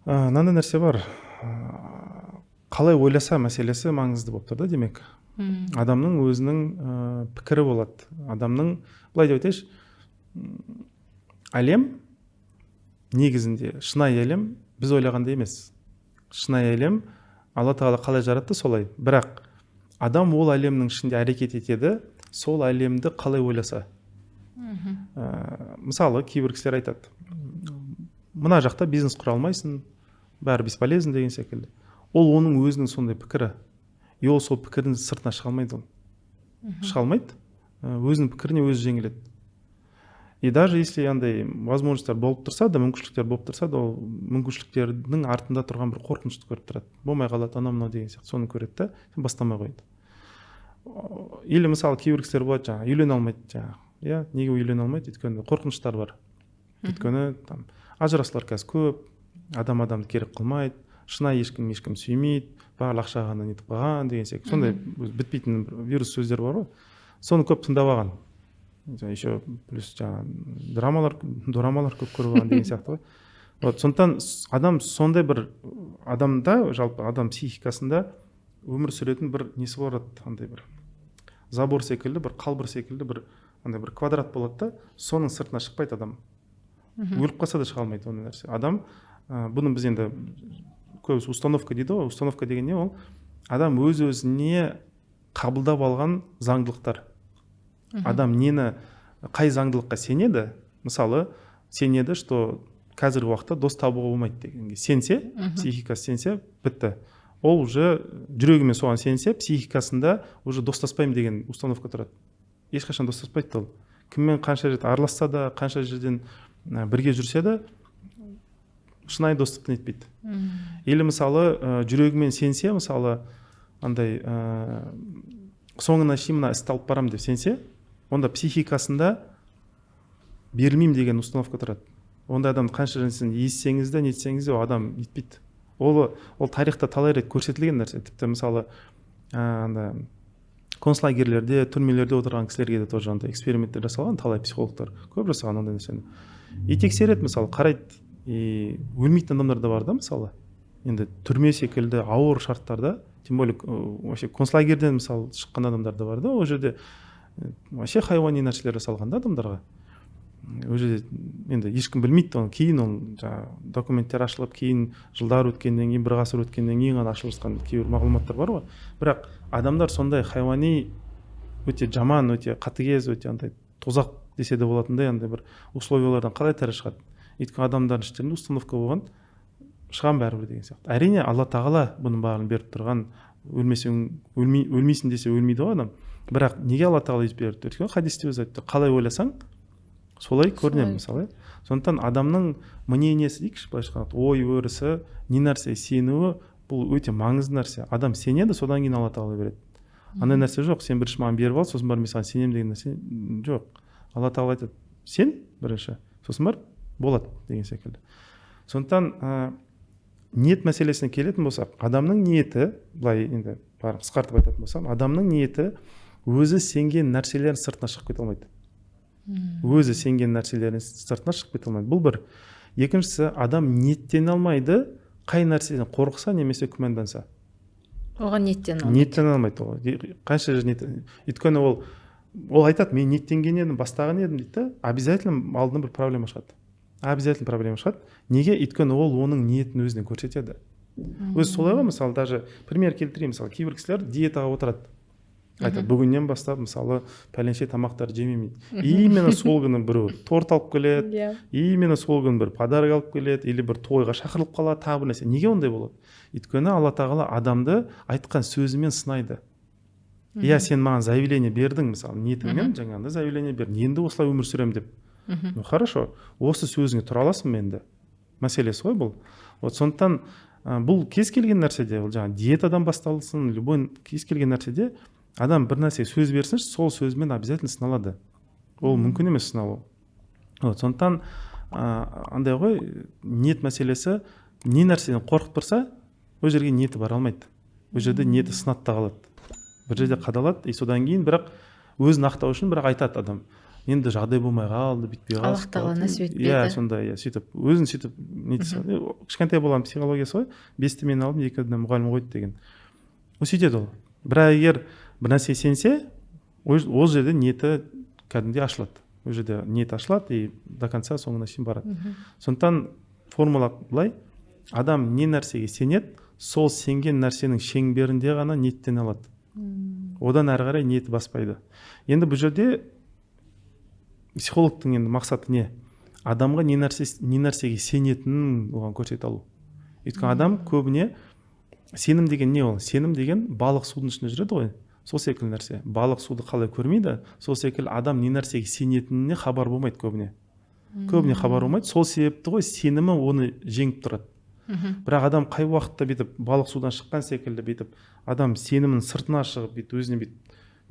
Мынандай нәрсе бар. Қалай ойласа мәселесі маңызды болып тұр да, демек. Адамның өзінің пікірі болады. Адамның, былай деп айтайыншы, әлем негізінде шынайы әлем біз ойлағандай емес. Шынайы әлем Алла тағала қалай жаратты солай. Бірақ адам ол әлемнің ішінде әрекет етеді, сол әлемді қалай ойласа. Мысалы, кейбір кісілер айтады, мына жақта бизнес құра алмайсың, бәрі бесполезен деген секілді. Ол оның өзінің сондай пікірі. И ол сол пікірдің сыртына шыға алмайды. Шыға алмайды. Өзінің пікіріне өзі жеңіледі. И даже если андай возможностьтар болып тұрса да, мүмкіншіліктер болып тұрса да, ол мүмкіншіліктердің артында тұрған бір қорқынышты көріп тұрады. Болмай қалады, анау мынау деген сияқты. Соны көреді да, бастамай қойды. Или мысалы кейбір кісілер болады, жаңа үйлене алмайды, жаңа. Иә, неге үйлене алмайды? Өйткені қорқыныштар бар. Өйткені там ажырасулар қазір көп, адамды керек қылмайды, шынайы ешкім сүймейді, барлық ақша ғана нетіп қалған деген сияқты. Сондай бітпейтін вирус сөздер бар ғой. Соны көп тыңдап алған. Еще плюс жаңа дорамалар көп көріп алған деген сияқты ғой. Вот, сондықтан адам сондай бір адамда, жалпы адам психикасында өмір сүретін бір несі болады, андай бір забор секілді, бір қалбыр секілді, бір андай бір квадрат болады да, соның сыртына шықпайды адам. Өліп қалса да шыға алмайды ондай нәрсе. Адам, бұны біз енді көбісі установка дейді ғой. Установка деген не ол? Адам өз-өзіне қабылдап алған заңдылықтар. Адам нені, қай заңдылыққа сенеді? Мысалы, сенеді, что қазіргі уақытта дос табуға болмайды дегенге. Сенсе, психикасы сенсе, бітті. Ол уже жүрегімен соған сенсе, психикасында уже достаспаймын деген установка тұрады. Ешқашан достаспайды ол. Кіммен қанша жерде араласса да, қанша жерден бірге жүрсе де, шынайы достықты нетпейді. Или мысалы жүрегімен сенсе, мысалы андай соңына шейін мына істі алып барам деп сенсе, онда психикасында берілмеймін деген установка тұрады. Онда адам қанша жерден естісеңіз де, нетсеңіз де, адам нетпейді. Ол тарихта талай рет көрсетілген нәрсе. Тіпті мысалы концлагерлерде, түрмелерде отырған кісілерге де тоже эксперименттер жасалған, талай психологтар көп жасаған ондай нәрсені. И тексереді, мысалы қарайды, и өлмейтін адамдар да бар да, мысалы. Енді түрме секілді ауыр шарттарда, тем более вообще концлагерден мысалы шыққан адамдар да бар да, ол жерде вообще хайуани нәрселер жасалған да адамдарға. Ол жерде енді ешкім білмейді, кейін ол документтер ашылып, кейін жылдар өткеннен кейін, бір ғасыр өткеннен кейін ғана ашылып жатқан кейбір мағлұматтар бар ғой. Бірақ адамдар сондай хайуани, өте жаман, өте қатыгез, өте андай тозақ десе де болатындай андай бір условиялардан қалай тірі шығады. Өйткені адамдардың іштерінде установка болған, шығам бәрібір деген сияқты. Әрине Алла тағала бұның бәрін беріп тұрған, өлмейсің десе өлмейді ғой адам. Бірақ неге Алла тағала өйтіп берді? Өйткені хадисте өзі айтты, қалай ойласаң солай көрінемін мысалы. Сондықтан адамның мнениесі дейікші, былайша айтқанда ой өрісі, не нәрсе сенуі бұл өте маңызды нәрсе. Адам сенеді, содан кейін Алла тағала береді. Андай нәрсе жоқ, сен бірінші маған беріп ал, сосын барып мен саған сенемін деген нәрсе жоқ. Алла тағала айтады, сен бірінші, сосын барып болады деген секілді. Сондықтан ниет мәселесіне келетін болсақ, адамның ниеті, былай енді қысқартып айтатын болсам, адамның ниеті өзі сенген нәрселерін сыртына шығып кете алмайды. Өзі сенген нәрселерін сыртына шығып кете алмайды. Бұл бір. Екіншісі, адам ниеттене алмайды, қай нәрседен қорықса немесе күмәнданса. Оған ниеттене алмайды. Ниеттене алмайды ол. Қанша өйткені ол айтады, мен ниеттенген едім, бастаған едім дейді, обязательно алдынан бір проблема шығады. Обязательно проблема шығады. Неге? Өйткені ол оның ниетін өзінен көрсетеді. Өзі солай ғой, мысалы, даже пример келтірейін, мысалы, кейбір кісілер диетаға отырады. Айтады, бүгіннен бастап, мысалы, пәленше тамақтар жемеймін. Именно сол күні біреу торт алып келеді, именно сол күні бір подарок алып келеді, или бір тойға шақырылып қалады, тағы бір нәрсе. Неге ондай болады? Өйткені Алла тағала адамды айтқан сөзімен сынайды. Иә, сен маған заявление бердің, мысалы, ниетіңмен жаңағындай заявление бердің, енді осылай өмір сүремін деп. Ну хорошо, осы сөзіңе тұра аласың менде. Мәселесі ғой бұл. Вот сондықтан бұл кез келген нәрседе, ол жаңағы диетадан басталсын, любой кез келген нәрседе адам бір нәрсе сөз берсінші, сол сөзімен обязательно сыналады. Ол мүмкін емес сыналу. Вот сондықтан андай ғой, ниет мәселесі, не нәрседен қорқып тұрса, ол жерге ниеті бара алмайды. Ол жерде ниеті сынатта қалады. Бір жерде қадалады, содан кейін бірақ өзін ақтау үшін бірақ айтады адам. Енді жағдай болмай қалды, бітпей қалды. Аллах тағала нәсіп етпеді. Иә, сондай, сөйтіп, өзін сөйтіп кішкентай болған психологиясы ғой, 5-ті мен алдым, 2-ді мұғалім қойды деген. Ол сөйтеді ол. Бірақ егер бір нәрсе сенсе, ол жерде ниеті кәдімгідей ашылады. Ол жерде ниет ашылады и до конца соңына шейін барады. Сондықтан формула былай, адам не нәрсеге сенеді, сол сенген нәрсенің шеңберінде ғана ниеттене алады. Одан әрі қарай ниеті баспайды. Енді бұл жерде психологтың енді мақсаты не? Адамға не нәрсеге сенетінін оған көрсете алу. Өйткені адам көбіне сенім деген не ол? Сенім деген балық судың ішінде жүреді ғой. Сол секілді нәрсе. Балық суды қалай көрмейді, сол секілді адам не нәрсеге сенетініне хабар болмайды көбіне. Көбіне хабар болмайды. Сол себепті ғой сенімі оны жеңіп тұрады. Бірақ адам қай уақытта бүйтіп балық судан шыққан секілді бүйтіп адам сенімін сыртына шығып бүйтіп өзіне бүйтіп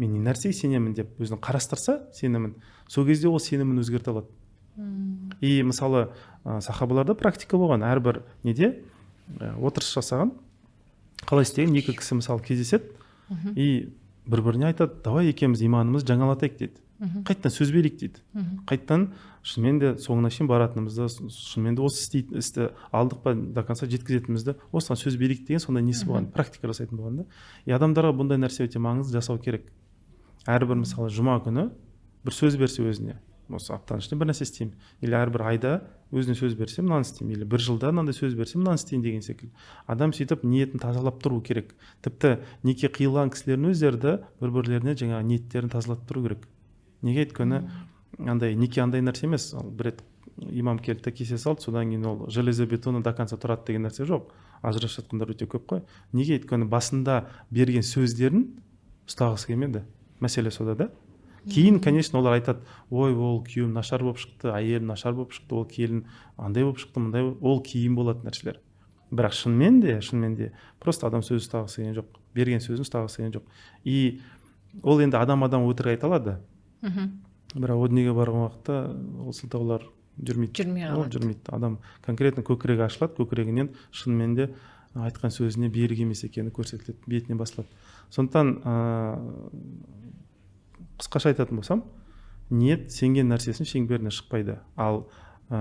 мен не нәрсеге сенемін деп өзін қарастырса сенімін, сол кезде ол сенімін өзгерте алады. И мысалы сахабаларда практика болған, әрбір неде отырыс жасаған, қалай істеген, екі кісі мысалы кездеседі и бір-біріне айтады, давай екеуміз иманымызды жаңалатайық дейді. Қайттан сөз берейік дейді. Қайттан шынымен де соңына шейін баратынымызды, шынымен де осы істі алдық па до конца жеткізетінімізді, осыған сөз берейік деген сондай несі болған, практика жасайтын болған да. И адамдарға бұндай нәрсе өте маңызды жасау керек. Әрбір мысалы жұма күні бір сөз берсе өзіне, осы аптаның ішінде бір нәрсе істеймін, или әрбір айда өзіне сөз берсе мынаны істеймін, или бір жылда мынандай сөз берсе мынаны істеймін деген секілді. Адам сөйтіп ниетін тазалап тұру керек. Тіпті неке қиылған кісілердің өздері де бір-бірлеріне жаңағы ниеттерін тазалап тұру керек. Неге? Өйткені андай неке андай нәрсе емес. Бір рет имам келді кесе салды, содан кейін ол железобетонно до конца тұрады деген нәрсе жоқ. Ажырасып жатқандар өте көп қой. Неге? Өйткені басында берген сөздерін ұстағысы келмеді. Мәселе сода да. Кейін, конечно, олар айтады, ой, ол күйеуім нашар болып шықты, әйелім нашар болып шықты, ол келін андай болып шықты, мындай, ол кейін болады нәрселер. Бірақ шынымен де просто адам сөз ұстағысы келген жоқ, берген сөзін ұстағысы келген жоқ. И ол енді адам өтірік айта алады. Бірақ о дүниеге барған уақытта ол сылтаулар жүрмейді. Адам конкретно көкірегі ашылады, көкірегінен шынымен де айтқан сөзіне берік емес екені көрсетіледі, бетіне басылады. Сондықтан қысқаша айтатын болсам, ниет сенген нәрсесін шеңберіне шықпайды. Ал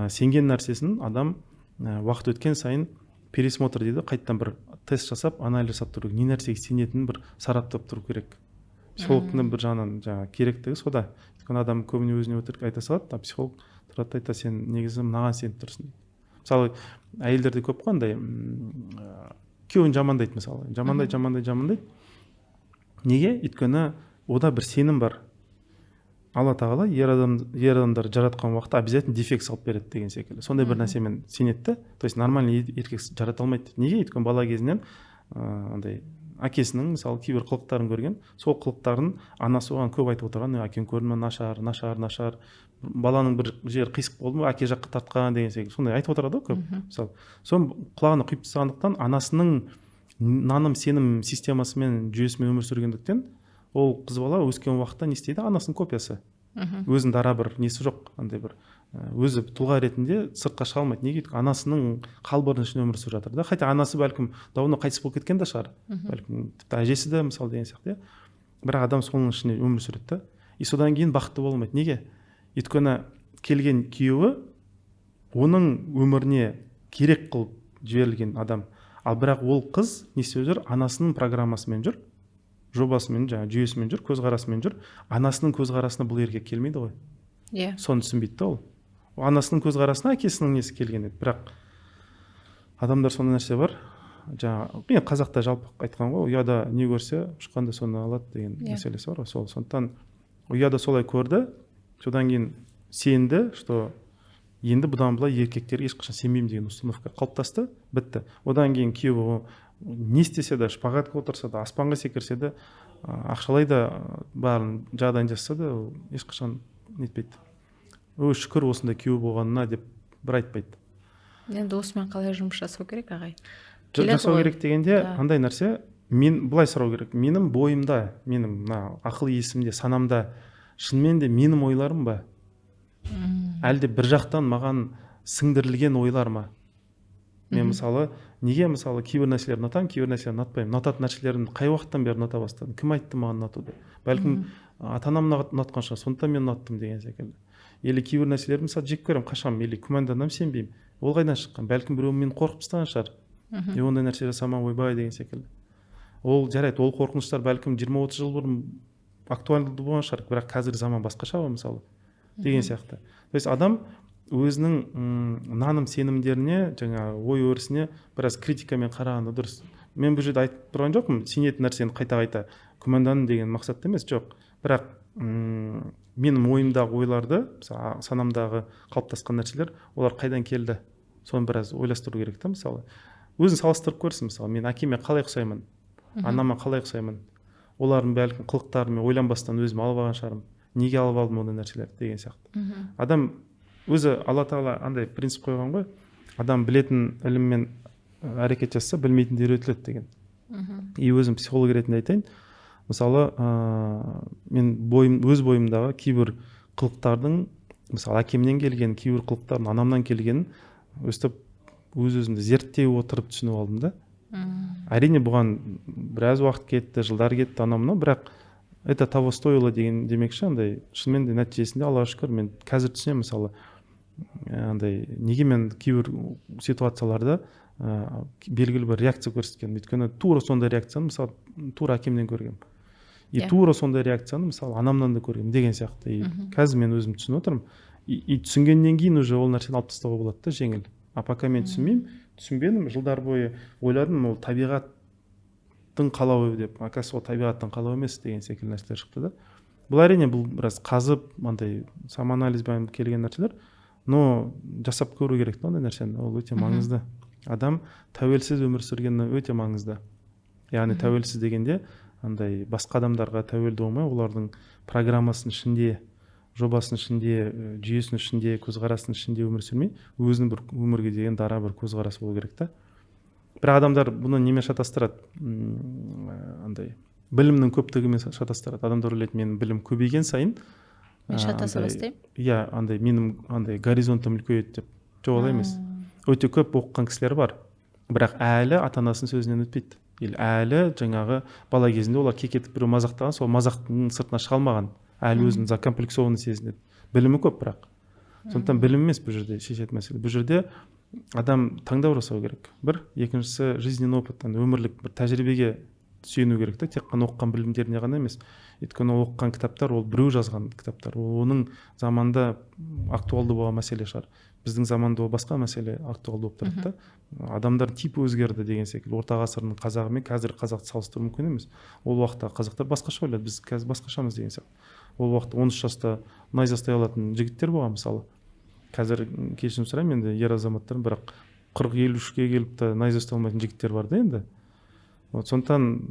сенген нәрсесін адам уақыт өткен сайын пересмотр дейді, қайттан бір тест жасап, анализ жасап тұру керек. Не нәрсеге сенетінін бір сараптап тұру керек. Психологтың бір жағынан жаңағы керектігі сода. Өйткені адам көбіне өзіне өтірік айта салады, а психолог тұрады айтады, сен негізі мынаған сеніп тұрсың. Мысалы, әйелдерде көп қандай күйеуін жамандайды мысалы. Жамандайды. Неге? Өйткені ода бір сенім бар. Алла тағала ер адамдар жаратқан уақытта обязательно дефект салып береді деген секілді. Сондай бір нәрсемен сенеді. То есть нормальный еркек жарата алмайды. Неге? Өйткені бала кезінен андай әкесінің мысалы кейбір қылықтарын көрген, сол қылықтарын анасы оған көп айтып отырған, әкең көрдің ме, нашар, баланың бір жері қисық болды ма, әке жаққа тартқан деген секілді сондай айтып отырады ғой көп. Мысалы соны құлағына құйып тастағандықтан анасының наным сенім системасы мен жүйесімен өмір сүргендіктен ол қыз бала өскен уақытта не істейді, анасының копиясы. Өзінің дара бір несі жоқ, андай бір өзі тұлға ретінде сыртқа шыға алмайды. Неге? Анасының қалбырының ішінде өмір сүріп жатыр да. Хотя анасы бәлкім дауына қайтыс болып кеткен де шығар. Бәлкім тіпті әжесі де мысалы деген сияқты. Бірақ адам соның ішінде өмір сүреді да. И содан кейін бақытты бола алмайды. Неге? Өйткені келген күйеуі оның өміріне керек қылып жіберілген адам. Ал бірақ ол қыз не істеп жүр? Анасының программасымен жүр, жобасымен, жаңағы жүйесімен жүр, көзқарасымен жүр. Анасының көзқарасына бұл еркек келмейді ғой. Иә. Соны түсінбейді да ол. Анасының көзқарасына әкесінің несі келген еді. Бірақ адамдар сондай нәрсе бар. Жаңағы мен қазақта жалпы айтқан ғой, ұяда не көрсе, ұшқанда соны алады деген мәселесі бар ғой. Сондықтан ұяда солай көрді. Содан кейін сенді, что енді бұдан былай еркектерге ешқашан сенбеймін деген установка қалыптасты, бітті. Одан кейін күйеуі не істесе де, шпагатқа отырса да, аспанға секірсе де, ақшалай да барын жағдайын жасаса да, ешқашан нетпейді. Шүкір осындай күйеу болғанына деп бір айтпайды. Енді осымен қалай жұмыс жасау керек, ағай? Жасау керек дегенде андай нәрсе, мен былай сұрау керек. Менің бойымда, менің ақыл есімде, санамда шынымен де менің ойларым ба? Әлде бір жақтан маған сіңдірілген ойлар ма? Мен мысалы, неге мысалы кейбір нәрселерді ұнатамын, кейбір нәрселерді ұнатпаймын. Ұнататын нәрселерімді қай уақыттан бері ұната бастадым? Кім айтты маған ұнатуды? Бәлкім ата-анам ұнатқан шығар, сондықтан мен ұнаттым деген секілді. Или кейбір нәрселерді мысалы жек көремін, қашамын, или күмәнданамын, сенбеймін. Ол қайдан шыққан? Бәлкім біреу мені қорқып тастаған шығар. Ондай нәрсе жасамау ойбай деген секілді. Ол жарайды, ол қорқыныштар бәлкім 20-30 жыл бұрын актуальды болған шығар, бірақ қазір заман басқаша ғой мысалы деген сияқты. То есть адам өзінің наным сенімдеріне, жаңа ой өрісіне біраз критикамен қарағаны дұрыс. Мен бұл жерде айтып тұрған жоқпын, сенетін нәрсені қайта күмәндану деген мақсатта емес, жоқ. Бірақ менің ойымдағы ойларды, санамдағы қалыптасқан нәрселер, олар қайдан келді? Соны біраз ойластыру керек та, мысалы. Өзін салыстырып көрсін, мысалы, мен әкеме қалай ұқсаймын, анама қалай ұқсаймын, олардың бәлкім қылықтарымен ойланбастан өзім алып алған шығармын. Неге алып алдым ондай нәрселерді деген сияқты. Адам өзі Алла тағала андай принцип қойған ғой, адам білетін іліммен әрекет жасаса, білмейтіндер өтіледі деген. И өзім психолог ретінде айтайын, мысалы, мен өз бойымдағы кейбір қылықтардың, мысалы, әкемнен келген, кейбір қылықтардың анамнан келгенін өстіп өз-өзімді зерттей отырып түсініп алдым да. Әрине бұған біраз уақыт кетті, жылдар кетті анамна, бірақ это того стоило деген демекші, андай шынымен де нәтижесінде Аллаға шүкір мен қазір түсінемін, мысалы, андай неге мен кейбір ситуацияларда белгілі бір реакция көрсеткен. Өйткені тура сондай реакцияны мысалы тура әкемнен көргем. И тура сондай реакцияны мысалы анамнан да көргем деген сияқты. И қазір мен өзім түсініп отырмын. И түсінгеннен кейін уже ол нәрсені алып тастауға болады да, жеңіл. А пока мен түсінбедім, жылдар бойы ойладым, ол табиғаттың қалауы деп, оказывается, ол табиғаттың қалауы емес деген секілді нәрселер шықты да. Бұл әрине бұл біраз қазып, андай самоанализбен келген нәрселер, но жасап көру керек та ондай нәрсені, ол өте маңызды. Адам тәуелсіз өмір сүргені өте маңызды. Яғни тәуелсіз дегенде андай басқа адамдарға тәуелді болмай, олардың программасының ішінде, жобасының ішінде, жүйесінің ішінде, көзқарасының ішінде өмір сүрмей, өзінің бір өмірге деген дара бір көзқарас болу керек та. Бірақ адамдар бұны немен шатастырады? Андай білімнің көптігімен шатастырады. Адамдар ойлайды, менің білім көбейген сайын мен шатаса бастаймын. Иә, андай менің андай горизонтым үлкейеді деп. Жоқ олай емес. Өте көп оқыған кісілер бар. Бірақ әлі ата-анасының сөзінен өтпейді. Әлі жаңағы бала кезінде олар кекетіп біреу мазақтаған, сол мазақтың сыртына шыға алмаған. Әлі өзін закомплексованный сезінеді. Білімі көп бірақ. Сондықтан білім емес бұл жерде шешетін мәселе. Бұл жерде адам таңдау жасау керек. Бір, екіншісі жизненный опыт, өмірлік бір тәжірибеге сүйену керек та, тек қана оқыған білімдеріне ғана емес. Өйткені оқыған кітаптар ол біреу жазған кітаптар. Оның заманда актуалды болған мәселе шығар. Біздің заманда ол басқа мәселе актуалды болып тұрады да. Адамдар типі өзгерді деген секілді. Орта ғасырдың қазағы мен қазір қазақты салыстыру мүмкін емес. Ол уақытта қазақтар басқаша ойлады, біз қазір басқашамыз деген сияқты. Ол уақытта 13 жаста найза ұстай алатын жігіттер болған мысалы. Қазір кешірім сұраймын, енді ер азаматтар, бірақ 40-53-ке келіп те найза ұстай алмайтын жігіттер бар да енді. Вот сондықтан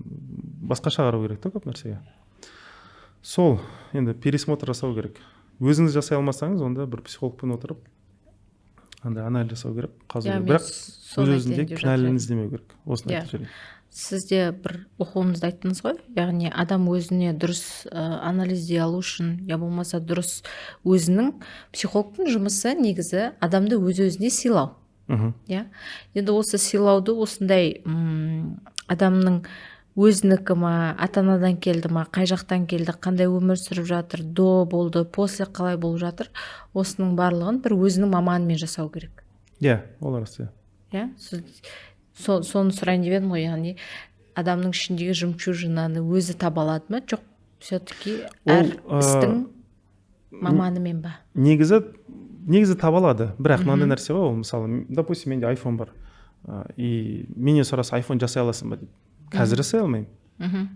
басқаша қарау керек та көп нәрсеге. Сол енді пересмотр жасау керек. Өзіңіз жасай алмасаңыз, онда бір психологпен отырып андай анализ жасау керек, қазу керек. Бірақ өз-өзінде кінәлі іздемеу керек. Осыны айтып жіберейін. Сіз де бір оқуыңызда айттыңыз ғой, яғни адам өзіне дұрыс анализдей алу үшін, я болмаса дұрыс өзінің психологтың жұмысы негізі адамды өз-өзіне сыйлау. Иә. Енді осы сыйлауды осындай адамның өзінікі ма, ата-анадан келді ма, қай жақтан келді, қандай өмір сүріп жатыр, до болды, после қалай болып жатыр, осының барлығын бір өзінің маманымен жасау керек. Иә, ол рас. Иә, соны сұрайын деп едім ғой, яғни адамның ішіндегі жемчужинаны өзі таба алады ма, жоқ все-таки әр істің маманымен ба? Негізі таба алады, бірақ мынандай нәрсе ғой, ол мысалы, допустим, менде iPhone бар, и менен сұраса iPhone жасай аласың ба дейді. Қазір жасай алмаймын.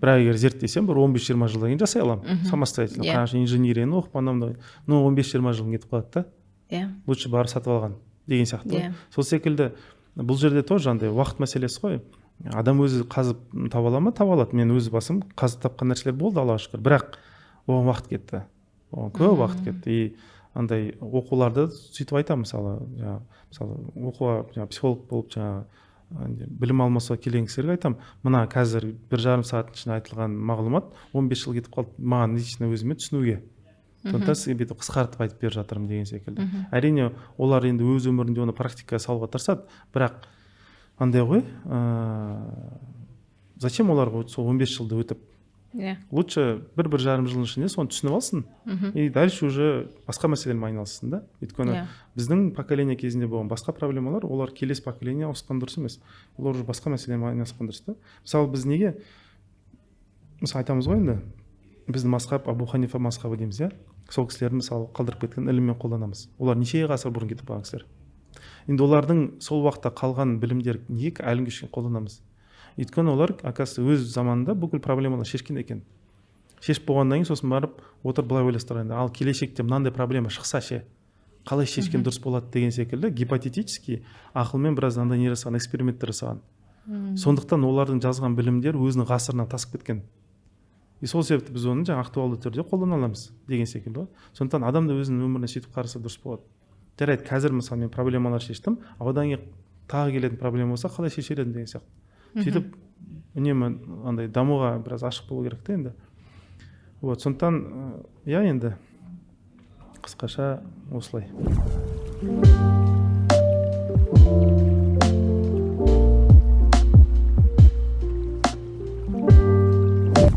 Бірақ егер зерттесем, бір 15-20 жылдан кейін жасай аламын. Самостоятельно. Қанша инженерияны оқып, анамды, 15-20 жыл кетіп қалады да. Лучше барып сатып алған деген сияқты. Сол секілді бұл жерде тоже андай уақыт мәселесі ғой. Адам өзі қазып таба ала ма? Таба алады. Мен өз басым қазып тапқан нәрселер болды, Аллаға шүкір. Бірақ оған уақыт кетті. Оған көп уақыт кетті. И андай оқуларды сөйтіп айтамын, мысалы оқуға психолог болып білім алмасқа келген кісілерге айтамын, мына қазір 1,5 сағаттың ішінде айтылған мағлұмат 15 жыл кетіп қалды маған лично өзіме түсінуге. Сондықтан сізге бүйтіп қысқартып айтып беріп жатырмын деген секілді. Әрине олар енді өз өмірінде оны практикаға салуға тырысады, бірақ андай ғой, зачем оларға сол 15 жылды өтіп? Лучше 1,5 жыл ішінде соны түсініп алсын, и дальше уже басқа мәселемен айналыссын да. Өйткені біздің поколение кезінде болған басқа проблемалар, олар келесі поколение ауысқан дұрыс емес. Олар уже басқа мәселемен айналысқан дұрыс та. Мысалы біз неге, мысалы айтамыз ғой енді, біздің мазхаб Абу Ханифа мазхабы дейміз, иә. Сол кісілерді мысалы қалдырып кеткен іліммен қолданамыз. Олар неше ғасыр бұрын кетіп қалған кісілер. Енді олардың сол уақытта қалған білімдер неге әлі күнге шейін қолданамыз? Өйткені олар, оказывается, өз заманында бүкіл проблемалар шешкен екен. Шешіп болғаннан кейін сосын барып отырып былай ойластырған. Ал келешекте мынандай проблема шықса ше, қалай шешкен дұрыс болады деген секілді гипотетически ақылмен біраз андай не жасаған, эксперименттер жасаған. Сондықтан олардың жазған білімдер өзінің ғасырынан тасып кеткен. И сол себепті біз оны актуалды түрде қолдана аламыз деген секілді. Сондықтан адамды өзінің өміріне сөйтіп қараса дұрыс болады. Жарайды, қазір мысалы мен проблемалар шештім, одан кейін тағы келетін проблема болса қалай шешер едім деген сияқты. Сөйтіп үнемі андай дамуға біраз ашық болу керек те енді. Вот, сондықтан иә енді қысқаша осылай.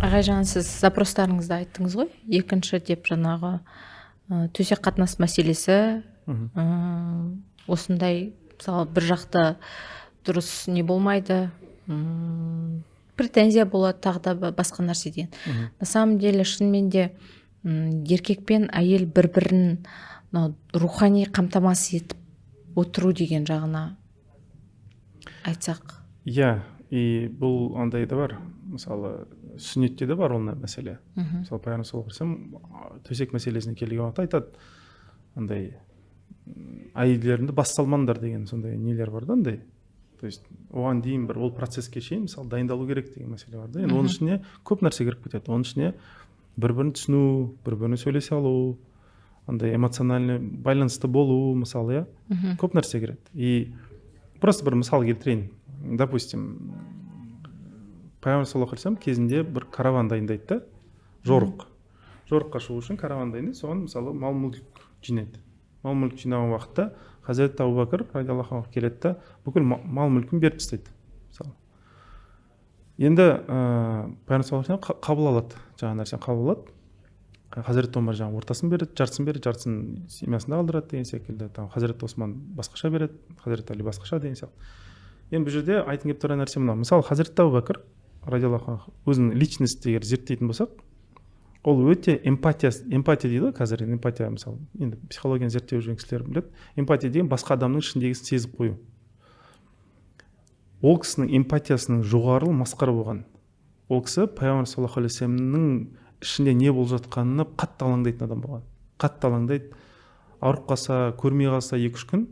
Ағай, жаңа сіз запростарыңызды айттыңыз ғой, екінші деп жаңағы төсек қатынас мәселесі, осындай мысалы бір жақты дұрыс не болмайды, претензия болады, тағы да басқа нәрсе деген. На самом деле шынымен де еркек пен әйел бір-бірін рухани қамтамасыз етіп отыру деген жағына айтсақ. Иә, и бұл андай да бар, мысалы сүннетте де бар ондай мәселе. Мысалы пайғамбар саллаллаху алейхи ва саллям төсек мәселесіне келген уақытта айтады, андай әйелдеріңді бас салмаңдар деген сондай нелер бар да, андай. То есть оған дейін бір ол процесске шейін мысалы дайындалу керек деген мәселе бар да. Енді оның ішіне көп нәрсе кіріп кетеді. Оның ішіне бір-бірін түсіну, бір-біріне сөйлесе алу, андай эмоциональный байланысты болу, мысалы, иә, көп нәрсе кіреді. И просто бір мысал келтірейін. Допустим, пайғамбар саллаллаху алейхи ва саллям кезінде бір караван дайындайды да, жорыққа шығу үшін караван дайындайды, соған мысалы мал-мүлік жинайды. Мал-мүлік жинаған уақытта Хазірет Абу Бәкір радиаллаху анху келеді да, бүкіл мал-мүлкін беріп тастайды. Енді пайғамбар саллаллаху алейхи ва саллям қабыл алады, жаңа нәрсені қабыл алады. Хазірет Омар жаңа ортасын береді, жартысын береді, жартысын семьясында қалдырады деген секілді. Хазірет Осман басқаша береді, Хазірет Али басқаша деген сияқты. Енді бұл жерде айтын келіп тұрған нәрсе мынау. Мысалы Хазірет Абу Бәкір радиаллаху анху өзінің личності егер зерттейтін болсақ, ол өте эмпатия дейді ғой қазір. Эмпатия, мысалы, енді психологияны зерттеп жүрген кісілер біледі. Эмпатия деген басқа адамның ішіндегісін сезіп қою. Ол кісінің эмпатиясының жоғары масқара болған. Ол кісі пайғамбар саллаллаху алейхи ва саллямның ішінде не болып жатқанына қатты алаңдайтын адам болған. Қатты алаңдайды. Ауырып қалса, көрмей қалса 2-3 күн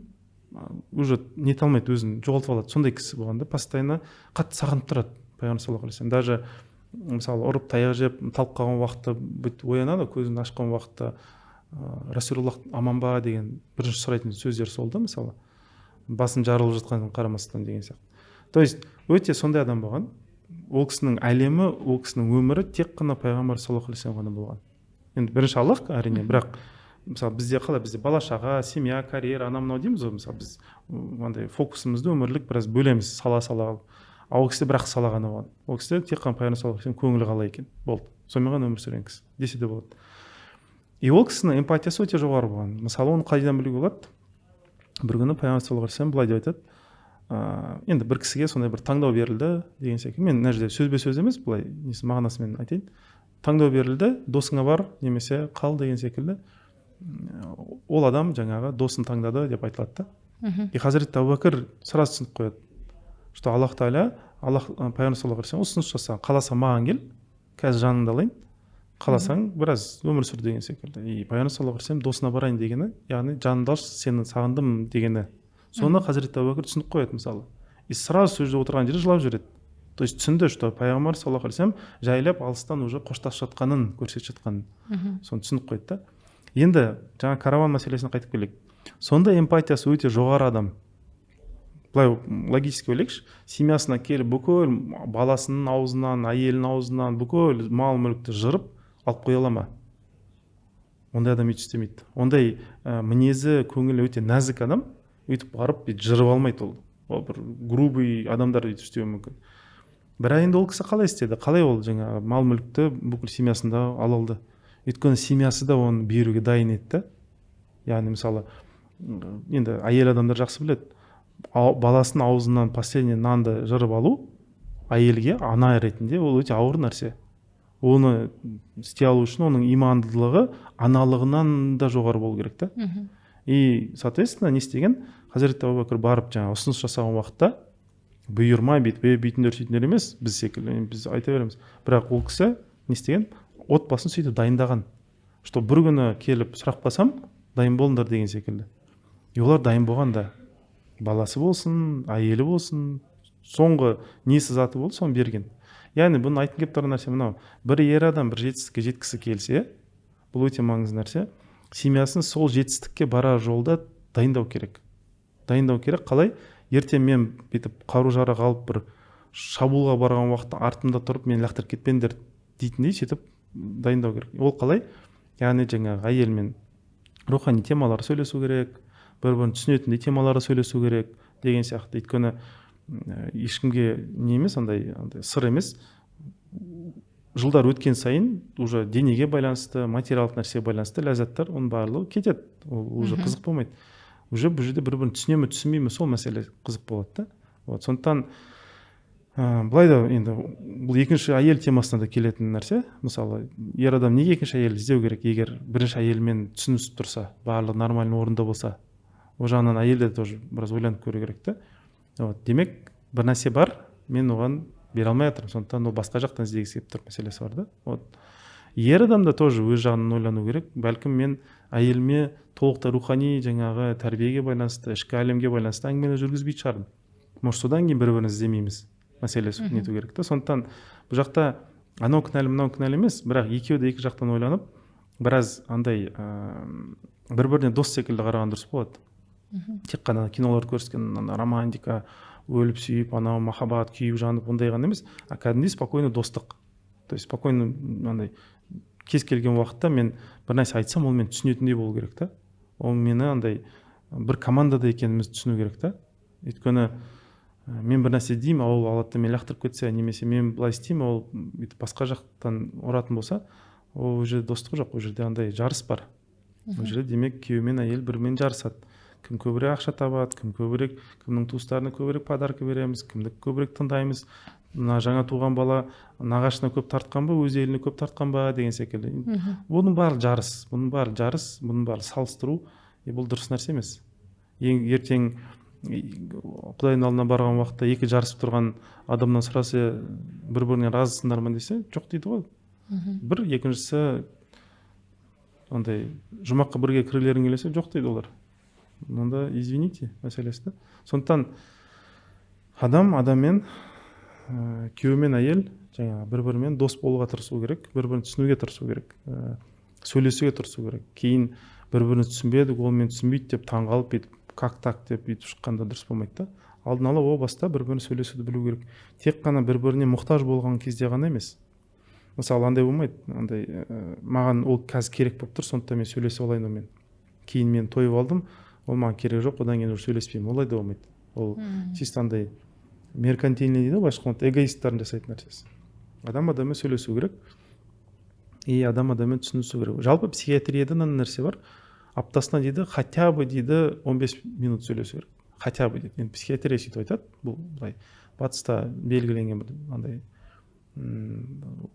уже нете алмайды, өзін жоғалтып алады. Сондай кісі болғанда постоянно қатты сағынып тұрады пайғамбар саллаллаху алейхи вассалам даже мысалы ұрып таяқ жеп талып қалған уақытта бүйтіп оянады, көзін ашқан уақытта расулаллах аман ба деген бірінші сұрайтын сөздер сол да, мысалы басын жарылып жатқанына қарамастан деген сияқты. То есть өте сондай адам болған. Ол кісінің әлемі, ол кісінің өмірі тек қана пайғамбар саллаллаху алейхи вассалам ғана болған. Енді бірінші Аллах әрине, бірақ мысалы бізде қалай, бізде бала шаға, семья, карьера, анау мынау дейміз ғой, мысалы біз андай фокусымызды өмірлік біраз бөлеміз, сала а ол кісі бір-ақ сала ғана болған. Ол кісі тек қана пайғамбар саллаллаху алейхи вассалам көңілі қалай екен, болды, сонымен ғана өмір сүрген кісі десе де болады. И ол кісінің эмпатиясы өте жоғары болған. Мысалы оны қайдан білуге болады? Бір күні пайғамбар саллаллаху алейхи вассалам былай деп айтады, енді бір кісіге сондай бір таңдау берілді деген секілді. Мен мына жерде сөзбе сөз емес, былай мағынасымен айтайын. Таңдау берілді, досыңа бар немесе қал деген секілді. Ол адам жаңағы досын таңдады деп айтылады да. И Хазіреті Абу Бәкір сразу түсініп қояды, что Аллах Тағала, пайғамбар саллаллаху алейхи вассалам ұсыныс жасаған, қаласа маған кел, қазір жаныңды алайын, қаласаң біраз өмір сүр деген секілді. И пайғамбар саллаллаху алейхи вассалам досына барайын дегені, яғни жаныңды алшы, сені сағындым дегені. Соны Хазіреті Абу Бәкір түсініп қояды мысалы. И сразу сол жерде отырған жерде жылап жібереді. То есть түсінді, что пайғамбар саллаллаху алейхи вассалам жайлап алыстан уже қоштасып жатқанын, көрсетіп жатқанын. Соны түсініп қойды да. Енді жаңа караван мәселесіне қайтып келейік. Сонда эмпатиясы өте жоғары адам. Былай логически ойлайықшы, семьясына келіп бүкіл баласының аузынан, әйелінің аузынан бүкіл мал мүлікті жырып алып қоя ала ма? Ондай адам өйтіп істемейді. Ондай мінезі, көңілі өте нәзік адам өйтіп барып жырып алмайды ол. Ол бір грубый адамдар өйтіп істеуі мүмкін. Бірақ енді ол кісі қалай істеді? Қалай ол жаңа мал мүлікті бүкіл семьясында ала алды? Өйткені семьясы да оны беруге дайын еді. Яғни мысалы енді әйел адамдар жақсы біледі. Баласының аузынан последний нанды жырып алу әйелге ана ретінде ол өте ауыр нәрсе. Оны істей алу үшін оның имандылығы аналығынан да жоғары болу керек та. И соответственно не істеген? Хазіреті Абу Бәкір барып жаңа ұсыныс жасаған уақытта бұйырмай бүйтіндер сөйтіндер емес, біз секілді, біз айта береміз. Бірақ ол кісі не істеген? Отбасын сөйтіп дайындаған. Что бір күні келіп сұрақ қойсам, дайын болыңдар деген секілді. И олар дайын болған да. Баласы болсын, әйелі болсын, соңғы несі заты болды, соны берген. Яғни бұны айтын кеп тұрған нәрсе мынау. Бір ер адам бір жетістікке жеткісі келсе, бұл өте маңызды нәрсе. Семьясын сол жетістікке барар жолда дайындау керек. Дайындау керек. Қалай? Ертең мен бүйтіп қару-жарақ алып бір шабуылға барған уақытта артымда тұрып мен лақтырып кетпеңдер дейтіндей сөйтіп дайындау керек. Ол қалай? Яғни жаңағы әйелмен рухани темалар сөйлесу керек, бір-бірін түсінетіндей темалары сөйлесу керек деген сияқты. Өйткені ешкімге не емес, андай сыр емес. Жылдар өткен сайын уже денеге байланысты, материалдық нәрсеге байланысты ләззаттар оның барлығы кетеді. Ол уже қызық болмайды. Уже бұл жерде бір-бірін түсіне ме, түсінбей ме, сол мәселе қызық болады да. Вот сондықтан былай да енді бұл екінші әйел темасына да келетін нәрсе. Мысалы, ер адам неге екінші әйел іздеу керек? Егер бірінші әйелмен түсінісіп тұрса, барлығы нормальный орында болса, ол жағынан әйел де тоже біраз ойланып көру керек та. Вот, демек, бір нәрсе бар, мен оған бере алмай жатырмын. Сондықтан ол басқа жақтан іздегісі келіп тұр мәселесі бар да. Вот. Ер адам да тоже өз жағынан ойлану керек. Бәлкім мен әйеліме толықтай рухани жаңағы тәрбиеге байланысты, ішкі әлемге байланысты әңгімені жүргізбейтін шығармын. Может, содан кейін бір-бірін іздемейміз мәселесі нету керек та. Сондықтан бұл жақта анау кінәлі, мынау кінәлі емес, бірақ екеуі де екі жақтан ойланып, біраз андай бір-біріне дос секілді қараған дұрыс болады. Тек қана кинолар көрсеткен романтика, өліп сүйіп, анау махаббат күйіп жанып ондай ғана емес, кәдімгідей спокойно достық. То есть спокойно андай кез келген уақытта мен бір нәрсе айтсам, ол мен түсінетіндей болу керек та. Ол мені андай бір командада екенімізді түсіну керек та. Өйткені мен бір нәрсе деймін, ол алады мен лақтырып кетсе, немесе мен былай істеймін, ол басқа жақтан ұратын болса, ол жерде достық жоқ, ол жерде андай жарыс бар. Ол жерде демек күйеу мен әйел бірімен жарысады. Кім көбірек ақша табады, кім көбірек, кімнің туыстарына көбірек подарка береміз, кімді көбірек тыңдаймыз. Мына жаңа туған бала нағашына көп тартқан ба, өз еліне көп тартқан ба деген секілді. Бұның барлығы жарыс, бұның барлығы салыстыру, бұл дұрыс нәрсе емес. Ертең Құдайдың алдына барған уақытта екі жарысып тұрған адамнан сұраса, бір-біріне разысыңдар ма десе, жоқ дейді ғой. Бір, екіншісі андай жұмаққа бірге кіргілерің келсе, жоқ дейді олар. Онда извините мәселесі. Сондықтан адаммен күйеу мен әйел жаңағы бір бірімен дос болуға тырысу керек, бір бірін түсінуге тырысу керек, сөйлесуге тырысу керек. Кейін бір бірін түсінбедік, ол мен түсінбейді деп таңғалып бүйтіп как так деп бүйтіп шыққанда дұрыс болмайды да. Алдын ала о баста бір бірін сөйлесуді білу керек. Тек қана бір біріне мұқтаж болған кезде ғана емес. Мысалы андай болмайды, андай маған ол қазір керек болып тұр, сондықтан мен сөйлесіп алайын онымен. Кейін мен тойып алдым, ол маған керек жоқ, одан кейін уже сөйлеспеймін. Олай да болмайды. Ол чисто андай меркантильный дейді, былайша айтқанда эгоисттардың жасайтын нәрсесі. Адам адаммен сөйлесу керек, и адам адаммен түсінісу керек. Жалпы психиатрияда мынандай нәрсе бар. Аптасына дейді, хотя бы дейді 15 минут сөйлесу керек. Хотя бы дейді. Енді психиатрия сөйтіп айтады. Бұл былай батыста белгіленген бір андай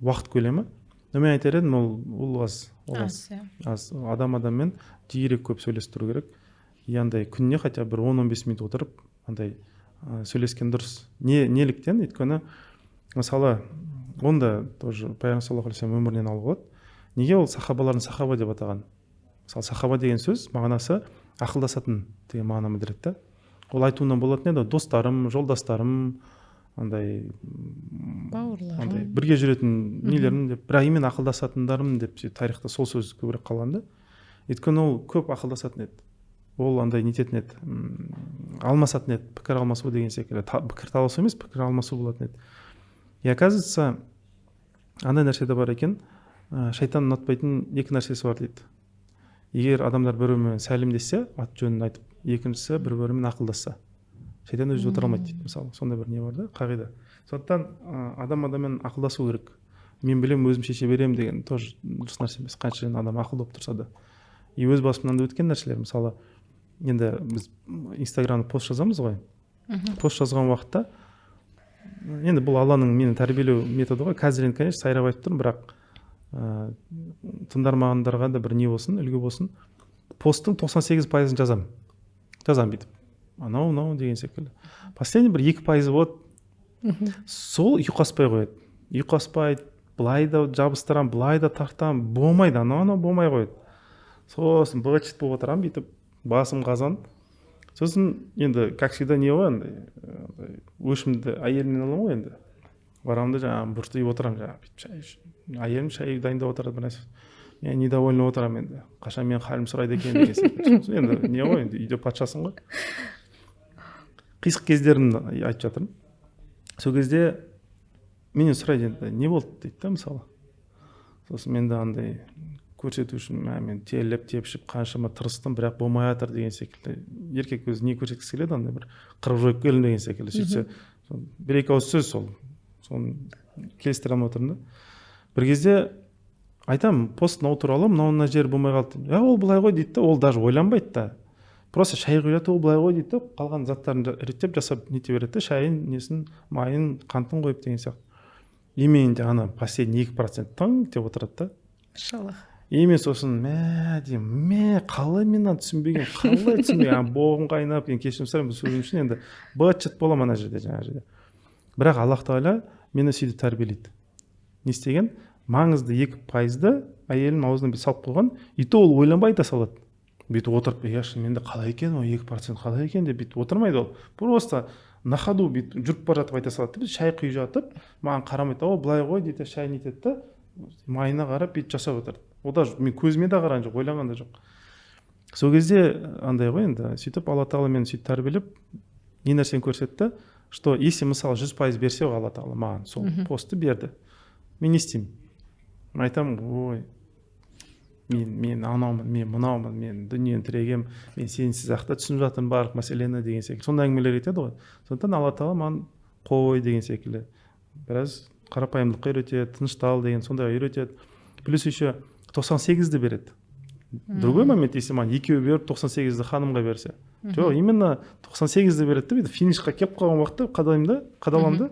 уақыт көлемі. Но мен айтар едім, ол аз. Аз. Адам адаммен жиірек көп сөйлестіру керек. И андай күніне хотя бір 10-15 минут отырып, андай сөйлескен дұрыс. Неліктен? Өйткені мысалы онда тоже пайғамбар саллаллаху алейхи вассалам өмірінен алуға болады. Неге ол сахабаларын сахаба деп атаған? Мысалы сахаба деген сөз мағынасы ақылдасатын деген мағына білдіреді. Ол айтуынан болатын еді, достарым, жолдастарым, андай бауырларым, андай бірге жүретін нелерім деп, бірақ мен ақылдасатындарым деп тарихта сол сөз көбірек қалған да. Өйткені ол көп ақылдасатын еді. Ол андай нететін еді, алмасатын еді, пікір алмасу деген секілді. Пікір таласу емес, пікір алмасу болатын еді. И оказывается, андай нәрсе де бар екен, шайтан ұнатпайтын екі нәрсесі бар дейді. Егер адамдар бір-бірімен сәлемдессе, ат жөнін айтып, екіншісі бір-бірімен ақылдасса, шайтан өзі отыра алмайды дейді. Мысалы, сондай бір не бар да, қағида. Сондықтан адам адаммен ақылдасу керек. Мен білем, өзім шеше беремін деген тоже дұрыс нәрсе емес. Қанша адам ақыл болып тұрса да. И өз басымнан да өткен нәрселер, мысалы, енді біз Инстаграмда пост жазамыз ғой. Пост жазған уақытта, енді бұл Алланың мені тәрбиелеу методы ғой. Қазір енді, конечно, сайрап айтып тұрмын, бірақ тыңдармандарға да бір не болсын, үлгі болсын. Посттың 98%-ын жазамын бүйтіп. Анау деген секілді. Последний бір 2% болады. Сол ұйқаспай қояды. Ұйқаспайды, былай да жабыстырам, былай да тартам, болмайды, анау болмай қояды. Сосын бычыт болып отырам бүйтіп, басым қазан. Сосын енді как всегда не ғой, андай өшімді әйелімнен аламын ғой енді. Барамын да жаңағы бұртиып отырамын, жаңағы әйелім шай дайындап отырады бір нәрсе. Мен недовольны отырамын енді. Қашан мен халім сұрайды екен деген секілді. Енді не ғой, енді үйде патшасың ғой. Қисық кездерімді айтып жатырмын. Сол кезде менен сұрайды енді, не болды дейді да мысалы. Сосын мен де андай көрсету үшін мен терлеп тепшіп қаншама тырыстым, бірақ болмай жатыр деген секілді. Еркек өзі не көрсеткісі келеді, андай бір қырып жойып келдім деген секілді. Сөйтсе бір-екі ауыз сөз соны келістіре алмай отырмын да. Бір кезде айтамын, пост мынау туралы, мына жері болмай қалды. Ол былай ғой дейді да, ол даже ойланбайды да. Просто шай құяды, ол былай ғой дейді да, қалған заттарын реттеп жасап нете береді, шайын, несін, майын, қантын қойып деген сияқты. И мен де ана последний 2% таң деп отырады да. Иншаллах. И мен сосын қалай мен түсінбеген, боғым қайнап, кешірім сұраймын, бұл сөзім үшін енді быт-шыт боламын ана жерде, жаңа жерде. Бірақ Аллах Тағала мені сөйтіп тәрбиелейді. Не істеген? Маңызды 2%-ды әйелім аузына бүйтіп салып қойған, и то ол ойланбай да салады. Бүйтіп отырып, менде қалай екен, ол 2% қалай екен деп бүйтіп отырмайды ол. Просто на ходу бүйтіп жүріп бара жатып айта салады. Біз шай құйып жатып, маған қарамайды, ол былай ғой дейді, шай нетеді да, майына қарап бүйтіп жасап отырды. Ол да мен көзіме де қараған жоқ, ойланған да жоқ. Сол кезде андай ғой енді, сөйтіп Алла Тағала мені сөйтіп тәрбиелеп, не нәрсені көрсетті, что если мысалы 100% берсе Алла Тағала маған сол постты берді, мен не істеймін? Мен айтамын, ой, мен анаумын, мен мынаумын, мен дүниені тірегем, мен сенсіз ақта түсініп жатырмын барлық мәселені деген секілді. Сондай әңгімелер етеді ғой. Сондықтан Алла Тағала маған қой деген секілді. Біраз қарапайымдылыққа үйретеді, тыныштал деген сондай үйретеді. Плюс еще 98-ді береді. Другой момент, если маған 2 беріп 98-ді ханымға берсе. Жоқ, именно 98-ді береді де, финишқа келіп қалған уақытта қадаламды.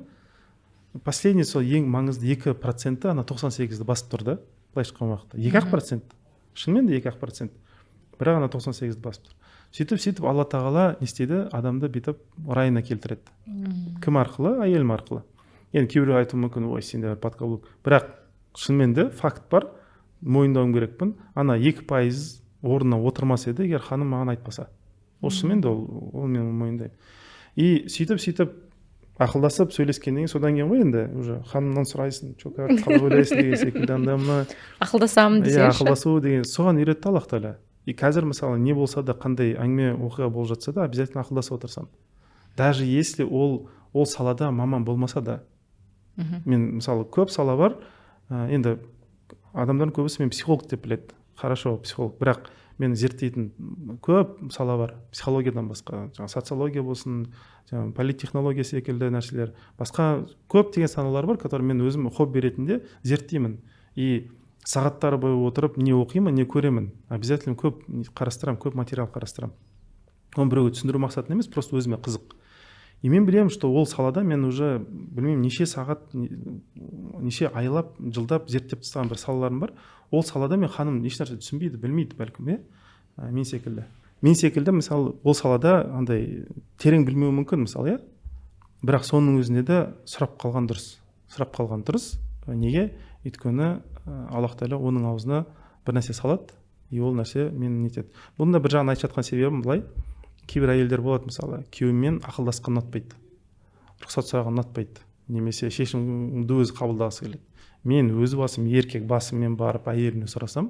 Последний сол ең маңызды 2% ана 98-ді басып тұр да, былайша айтқан уақытта. 2%. Шынымен де 2%. Бірақ ана 98-ді басып тұр. Сөйтіп Алла Тағала не істейді? Адамды бүйтіп райына келтіреді. Кім арқылы? Әйелім арқылы. Енді кейбіреу айтуы мүмкін, ой, сенде подкаблук. Бірақ шынымен де факт бар, мойындауым керекпін. Ана 2% орнына отырмас еді, егер ханым маған айтпаса. Ол шынымен де ол мен мойындаймын. И сөйтіп ақылдасып сөйлескеннен кейін содан кейін ғой енді уже ханымнан сұрайсың че как қалай ойлайсың деген секілді анда мына ақылдасамын иә десеңші. ақылдасу деген соған үйретті аллах тағала. И қазір мысалы не болса да қандай әңгіме оқиға болып жатса да обязательно ақылдасып отырсам, даже если ол салада маман болмаса да. Мен мысалы көп сала бар, енді адамдардың көбісі мен психолог деп біледі, хорошо психолог, бірақ мен зерттейтін көп сала бар психологиядан басқа, жаңағы социология болсын, жаңағы политтехнология секілді нәрселер, басқа көптеген салалар бар, которые мен өзім хобби ретінде зерттеймін. И сағаттар бойы отырып не оқимын, не көремін, обязательно көп қарастырамын, көп материал қарастырамын. Оны біреуге түсіндіру мақсатында емес, просто өзіме қызық. И мен білемін, что ол салада мен уже білмеймін неше сағат, неше айлап, жылдап зерттеп тастаған бір салаларым бар. Ол салада мен ханым ешнәрсе түсінбейді, білмейді бәлкім, мен секілді. Мен секілді, мысалы, ол салада андай терең білмеуі мүмкін, мысалы, бірақ соның өзінде де сұрап қалған дұрыс. Неге? Өйткені Аллах Тағала оның аузына бір нәрсе салады, и ол нәрсе мені нетеді. Бұның да бір жағын айтып жатқан себебім былай. Кейбір әйелдер болады, мысалы, күйеуімен ақылдасқан ұнатпайды, рұқсат сұраған ұнатпайды, немесе шешімді өзі қабылдағысы келеді. Мен өз басым, еркек басыммен барып әйеліне сұрасам,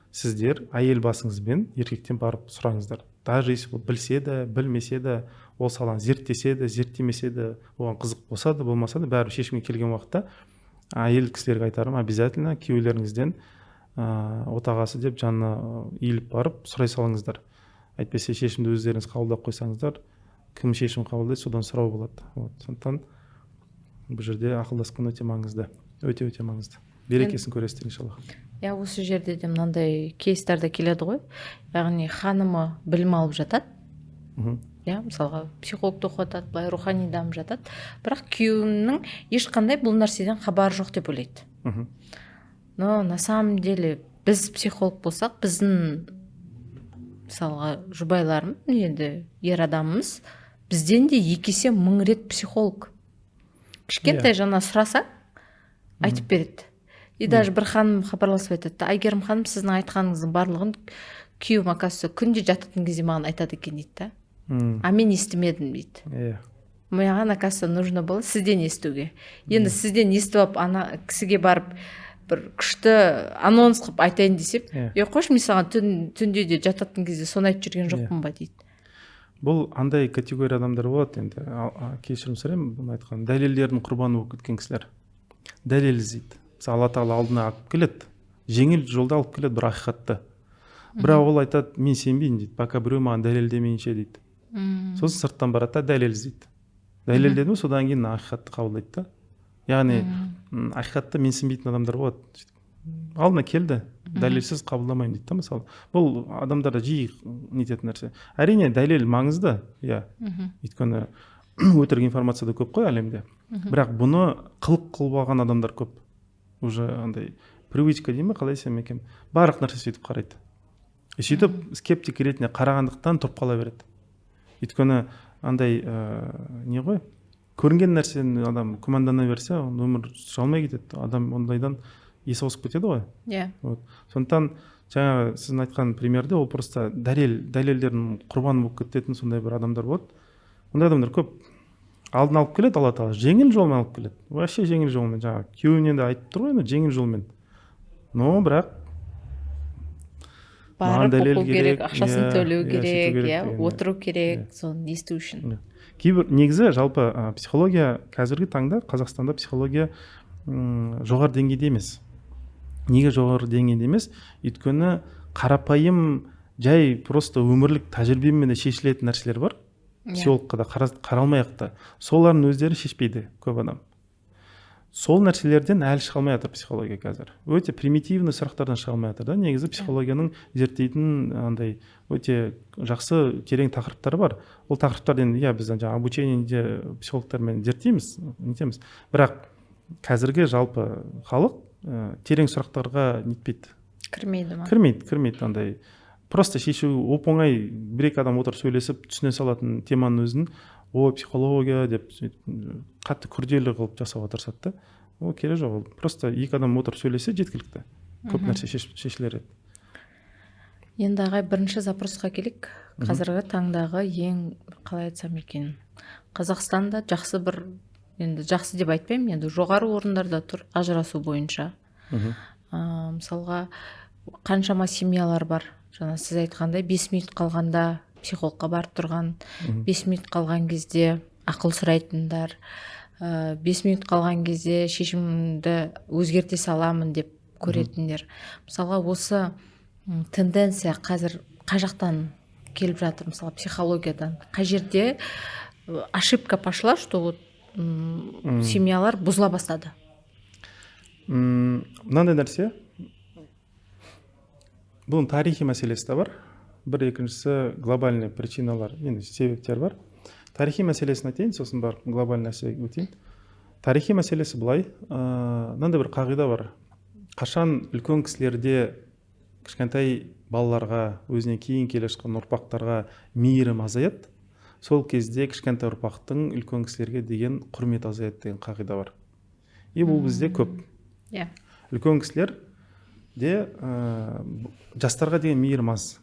сіздер әйел басыңызбен еркектен барып сұраңыздар. Даже если ол білсе де, білмесе де, ол саланы зерттесе де, зерттемесе де, оған қызық болса да, болмаса да, бәрі шешімге келген уақытта әйел кісілерге айтарым, обязательно күйеулеріңізден отағасы деп жанына иіліп барып сұрай салыңыздар. Әйтпесе шешімді өздеріңіз қабылдап қойсаңыздар, кім шешім қабылдайды, содан сұрау болады. Сондықтан бұл жерде ақылдасқан өте маңызды, өте маңызды. Берекесін көресіздер иншаллах. Я осы жерде де мынандай кейстер де келеді ғой. Яғни ханымы білім алып жатады. Я мысалға психологты оқытады, былай рухани дамып жатады. Бірақ күйеуінің ешқандай бұл нәрседен хабары жоқ деп ойлайды. Но на самом деле біз психолог болсақ, біздің мысалға жұбайларым, енді ер адамымыз, бізден де 2 есе 1000 рет психолог. Кішкентай жана сұраса айтып береді. И даже бір ханым хабарласып айтады, Айгерім ханым, сіздің айтқаныңыздың барлығын күйеуім оказывается күнде жататын кезде маған айтады екен дейді. А мен естімедім дейді. Маған оказывается нужно было сізден естуге. Енді сізден естіп алып ана кісіге барып бір күшті анонс қылып айтайын десем, қойшы мен саған түнде де жататын кезде соны айтып жүрген жоқпын ба дейді. Бұл андай категория адамдар болады, енді кешірім сұраймын бұны айтқан, дәлелдердің құрбаны болып кеткен кісілер. Дәлел іздейді. Мысалы, Алла Тағала алдына алып келеді, жеңіл жолда алып келеді бір ақиқатты. Бірақ ол айтады, мен сенбеймін дейді, пока біреу маған дәлелдемейінше дейді. Сосын сырттан барады да дәлел іздейді. Дәлелдеді ме, содан кейін ақиқатты қабылдайды да. Яғни ақиқатты менсінбейтін адамдар болады. Алдына келді, дәлелсіз қабылдамаймын дейді. Мысалы, бұл адамдарда жиі нететін нәрсе. Әрине дәлел маңызды, өйткені өтірік информация да көп қой әлемде. Бірақ бұны қылып алған адамдар көп. Уже андай привычка деймін, қалай десем екен, барлық нәрсе сөйтіп қарайды. Сөйтіп скептик ретінде қарағандықтан тұрып қала береді. Өйткені андай не ғой, көрінген нәрсені адам күмәндана берсе, өмір сүре алмай кетеді. Адам ондайдан есі ауысып кетеді ғой. Сондықтан жаңағы сіздің айтқан примерде ол просто дәлелдердің құрбаны болып кететін сондай бір адамдар болады. Ондай адамдар көп. Алдын алып келеді, Алла Тағала жеңіл жолмен алып келеді. Вообще жеңіл жолмен, жаңағы күйеуінен де айтып тұр ғой, жеңіл жолмен. Но бірақ барып оқу керек, ақшасын төлеу керек, отыру керек, соны есту үшін. Кейбір негізі жалпы психология қазіргі таңда Қазақстанда психология жоғары деңгейде емес. Неге жоғары деңгейде емес? Өйткені қарапайым жай просто өмірлік тәжірибемен шешілетін нәрселер бар. Психологқа да қаралмай-ақ та. Солардың өздері шешпейді көп адам. Сол нәрселерден әлі шыға алмай жатыр психология қазір. Өте примитивный сұрақтардан шыға алмай жатыр да. Негізі психологияның зерттейтін андай өте жақсы терең тақырыптары бар. Ол тақырыптарды енді біз жаңа обучениеде психологтармен зерттейміз, нетеміз. Бірақ қазіргі жалпы халық терең сұрақтарға нетпейді. Кірмейді андай. Просто шешу оп-оңай бір-екі адам отырып сөйлесіп түсіне салатын теманың өзін психология деп қатты күрделі қылып жасауға тырысады. Ол керек жоқ. Просто екі адам отырып сөйлесе жеткілікті. Көп нәрсе шешілер еді. Енді ағай бірінші запросқа келік. Қазіргі таңдағы ең қалай айтсам екен, Қазақстанда жақсы бір, енді жақсы деп айтпаймын, енді жоғары орындарда тұр ажырасу бойынша. Мысалға қаншама семьялар бар, жаңа сіз айтқандай 5 минут қалғанда психологқа барып тұрған, 5 минут қалған кезде ақыл сұрайтындар, 5 минут қалған кезде шешімімді өзгерте саламын деп көретіндер. Мысалға осы тенденция қазір қай жақтан келіп жатыр? Мысалы психологиядан қай жерде ошибка пошла, что вот семьялар бұзыла бастады? Мынандай нәрсе, бұның тарихи мәселесі де бар, бір екіншісі глобальный причиналар, енді себептер бар. Тарихи мәселесін айтайын, сосын бар глобальный нәрсеге өтейін. Тарихи мәселесі былай, мынандай бір қағида бар. Қашан үлкен кісілерде кішкентай балаларға, өзіне кейін келе жатқан ұрпақтарға мейірім азаяды, сол кезде кішкентай ұрпақтың үлкен кісілерге деген құрмет азаяды деген қағида бар. И бұл бізде көп. Үлкен кісілерде жастарға деген мейірім аз.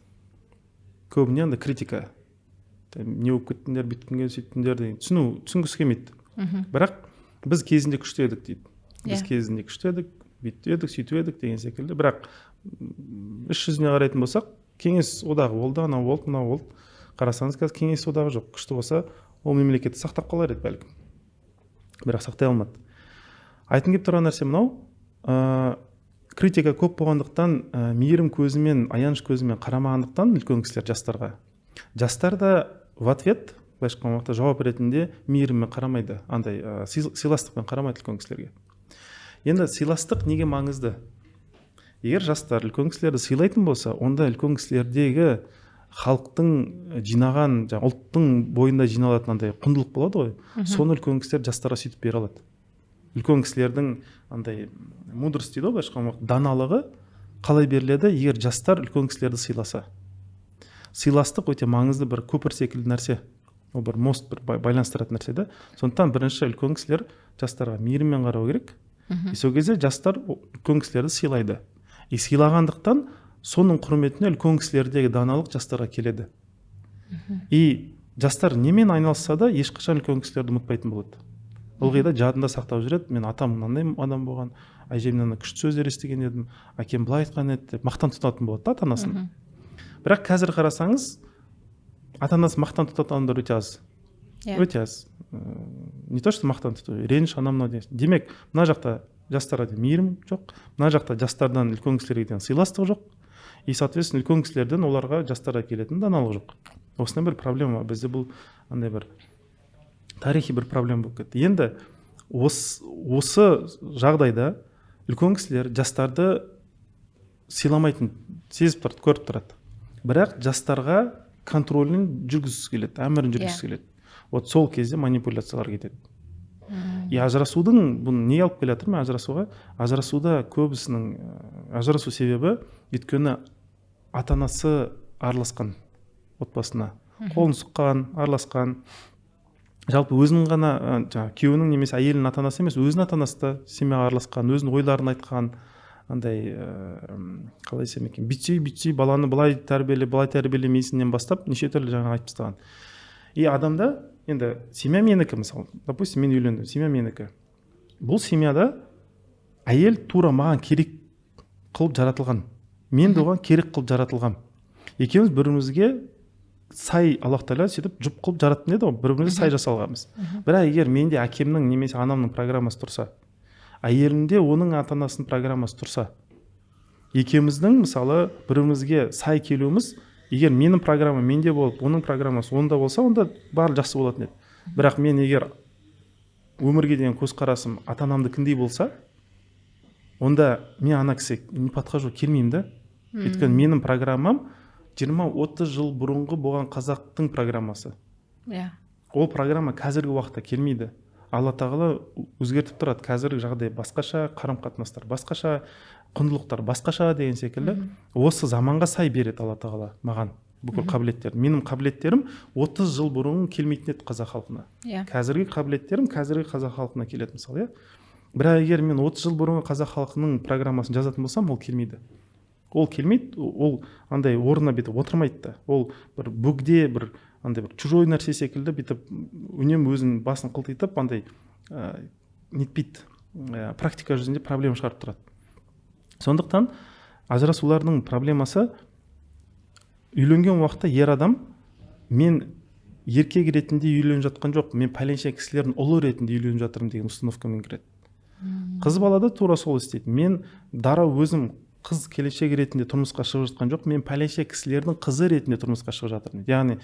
Көбіне андай критика. Не болып кеттіңдер, бүйттіңдер, сөйттіңдер деген түсінгісі келмейді. Бірақ біз кезінде күшті едік дейді. Біз кезінде күшті едік, бүйтіп едік, сөйтіп едік деген секілді. Бірақ іс жүзіне қарайтын болсақ, кеңес одағы болды, анау болды, мынау болды. Қарасаңыз, қазір кеңес одағы жоқ. Күшті болса, ол мемлекетті сақтап қалар еді бәлкім. Бірақ сақтай алмады. Айтын келіп тұрған нәрсе мынау, критика көп болғандықтан, мейірім көзімен, аяныш көзімен қарамағандықтан үлкен кісілер жастарға. Жастар да в ответ, былайша айтқанда, жауап ретінде мейіріммен қарамайды, андай сыйластықпен қарамайды үлкен кісілерге. Енді сыйластық неге маңызды? Егер жастар үлкен кісілерді сыйлайтын болса, онда үлкен кісілердегі халықтың жинаған, ұлттың бойында жиналатын андай құндылық болады ғой. Соны үлкен кісілер жастарға сөйтіп бере алады. Үлкен кісілердің андай мудрость дейді ғой, даналығы қалай беріледі, егер жастар үлкен кісілерді сыйласа. Сыйластық өте маңызды бір көпір секілді нәрсе. Ол бір мост, бір байланыстыратын нәрсе да. Сондықтан бірінші үлкен кісілер жастарға мейіріммен қарау керек. Сол кезде жастар үлкен кісілерді сыйлайды. Сыйлағандықтан соның құрметіне үлкен кісілердегі даналық жастарға келеді. И жастар немен айналысса да ешқашан үлкен кісілерді ұмытпайтын болады. Ылғи да жадында сақтап жүреді. Мен атам мынандай адам болған, әжемнен күшті сөздер естіген едім, әкем былай айтқан еді деп мақтан тұтатын болады да ата-анасын. Бірақ қазір қарасаңыз, ата-анасы мақтан тұтатын адамдар өте аз. Өте аз. Не то что мақтан тұту, реніш анамна деген. Демек, мына жақта жастарға мейірім жоқ, мына жақта жастардан үлкен кісілерге деген сыйластық жоқ. И соответственно үлкен кісілерден оларға жастарға келетін даналық жоқ. Осындай бір проблема бізде, бұл андай бір тарихи бір проблема болып кетті. Енді осы жағдайда үлкен кісілер жастарды сыйламайтын сезіп тұрады, көріп тұрады. Бірақ жастарға контролін жүргізгісі келеді, әмірін жүргізгісі келеді. Вот сол кезде манипуляциялар кетеді. И ажырасудың бұны не алып келе жатыр? Мен ажырасуға, ажырасуда көбісінің ажырасу себебі өйткені ата-анасы араласқан отбасына, қолын сұққан, араласқан. Жалпы өзінің ғана күйеуінің немесе әйелінің ата-анасы емес, өзінің ата-анасы да семьяға араласқан, өзінің ойларын айтқан, андай қалай десем екен, бүйтсей баланы былай тәрбиелемейсіннен бастап неше түрлі жаңа айтып тастаған. И адамда енді семья менікі, мысалы, допустим, мен үйлендім, семья менікі. Бұл семьяда әйел тура маған керек қылып жаратылған. Мен де оған керек қылып жаратылған. Екеуміз бірімізге сай Аллах Тағала сөйтіп жұп қылып жараттын еді ғой, бір-бірімізге сай жасалғанбыз. Бірақ егер менде әкемнің немесе анамның программасы тұрса, әйелінде оның ата-анасының программасы тұрса, екеуміздің мысалы бірімізге сай келуіміз, егер менің программа менде болып, оның программасы онда болса, онда барлығы жақсы болатын еді. Бірақ мен егер өмірге деген көзқарасым ата-анамдікіндей болса, онда мен ана кісі не подхожу, келмеймін да. Өйткені менің программам 20-30 жыл бұрынғы болған қазақтың программасы. Ол программа қазіргі уақытта келмейді. Алла Тағала өзгертіп тұрады. Қазіргі жағдай басқаша, қарым-қатынастар басқаша, құндылықтар басқаша деген секілді. Осы заманға сай береді Алла Тағала маған бүкіл қабілеттерді. Менің қабілеттерім 30 жыл бұрын келмейтін еді қазақ халқына. Қазіргі қабілеттерім қазіргі қазақ халқына келеді, мысалы. Бірақ егер мен 30 жыл бұрынғы қазақ халқының программасын жазатын болсам, ол келмейді. Ол келмейді, ол андай орнына бетіп отырмайды да. Ол бір бөгде, бір андай бір чужой нәрсе секілді бүйтіп үнемі өзінің басын қылтитып андай нетпейді, практика жүзінде проблема шығарып тұрады. Сондықтан ажырасулардың проблемасы үйленген уақытта ер адам мен еркек ретінде үйленіп жатқан жоқ, мен пәленше кісілердің ұлы ретінде үйленіп жатырмын деген установкамен кіреді. Қыз балада тура сол істейді. Мен дара өзім қыз келешек ретінде тұрмысқа шығып жатқан жоқ, мен пәленше кісілердің қызы ретінде тұрмысқа шығып жатырмын. Яғни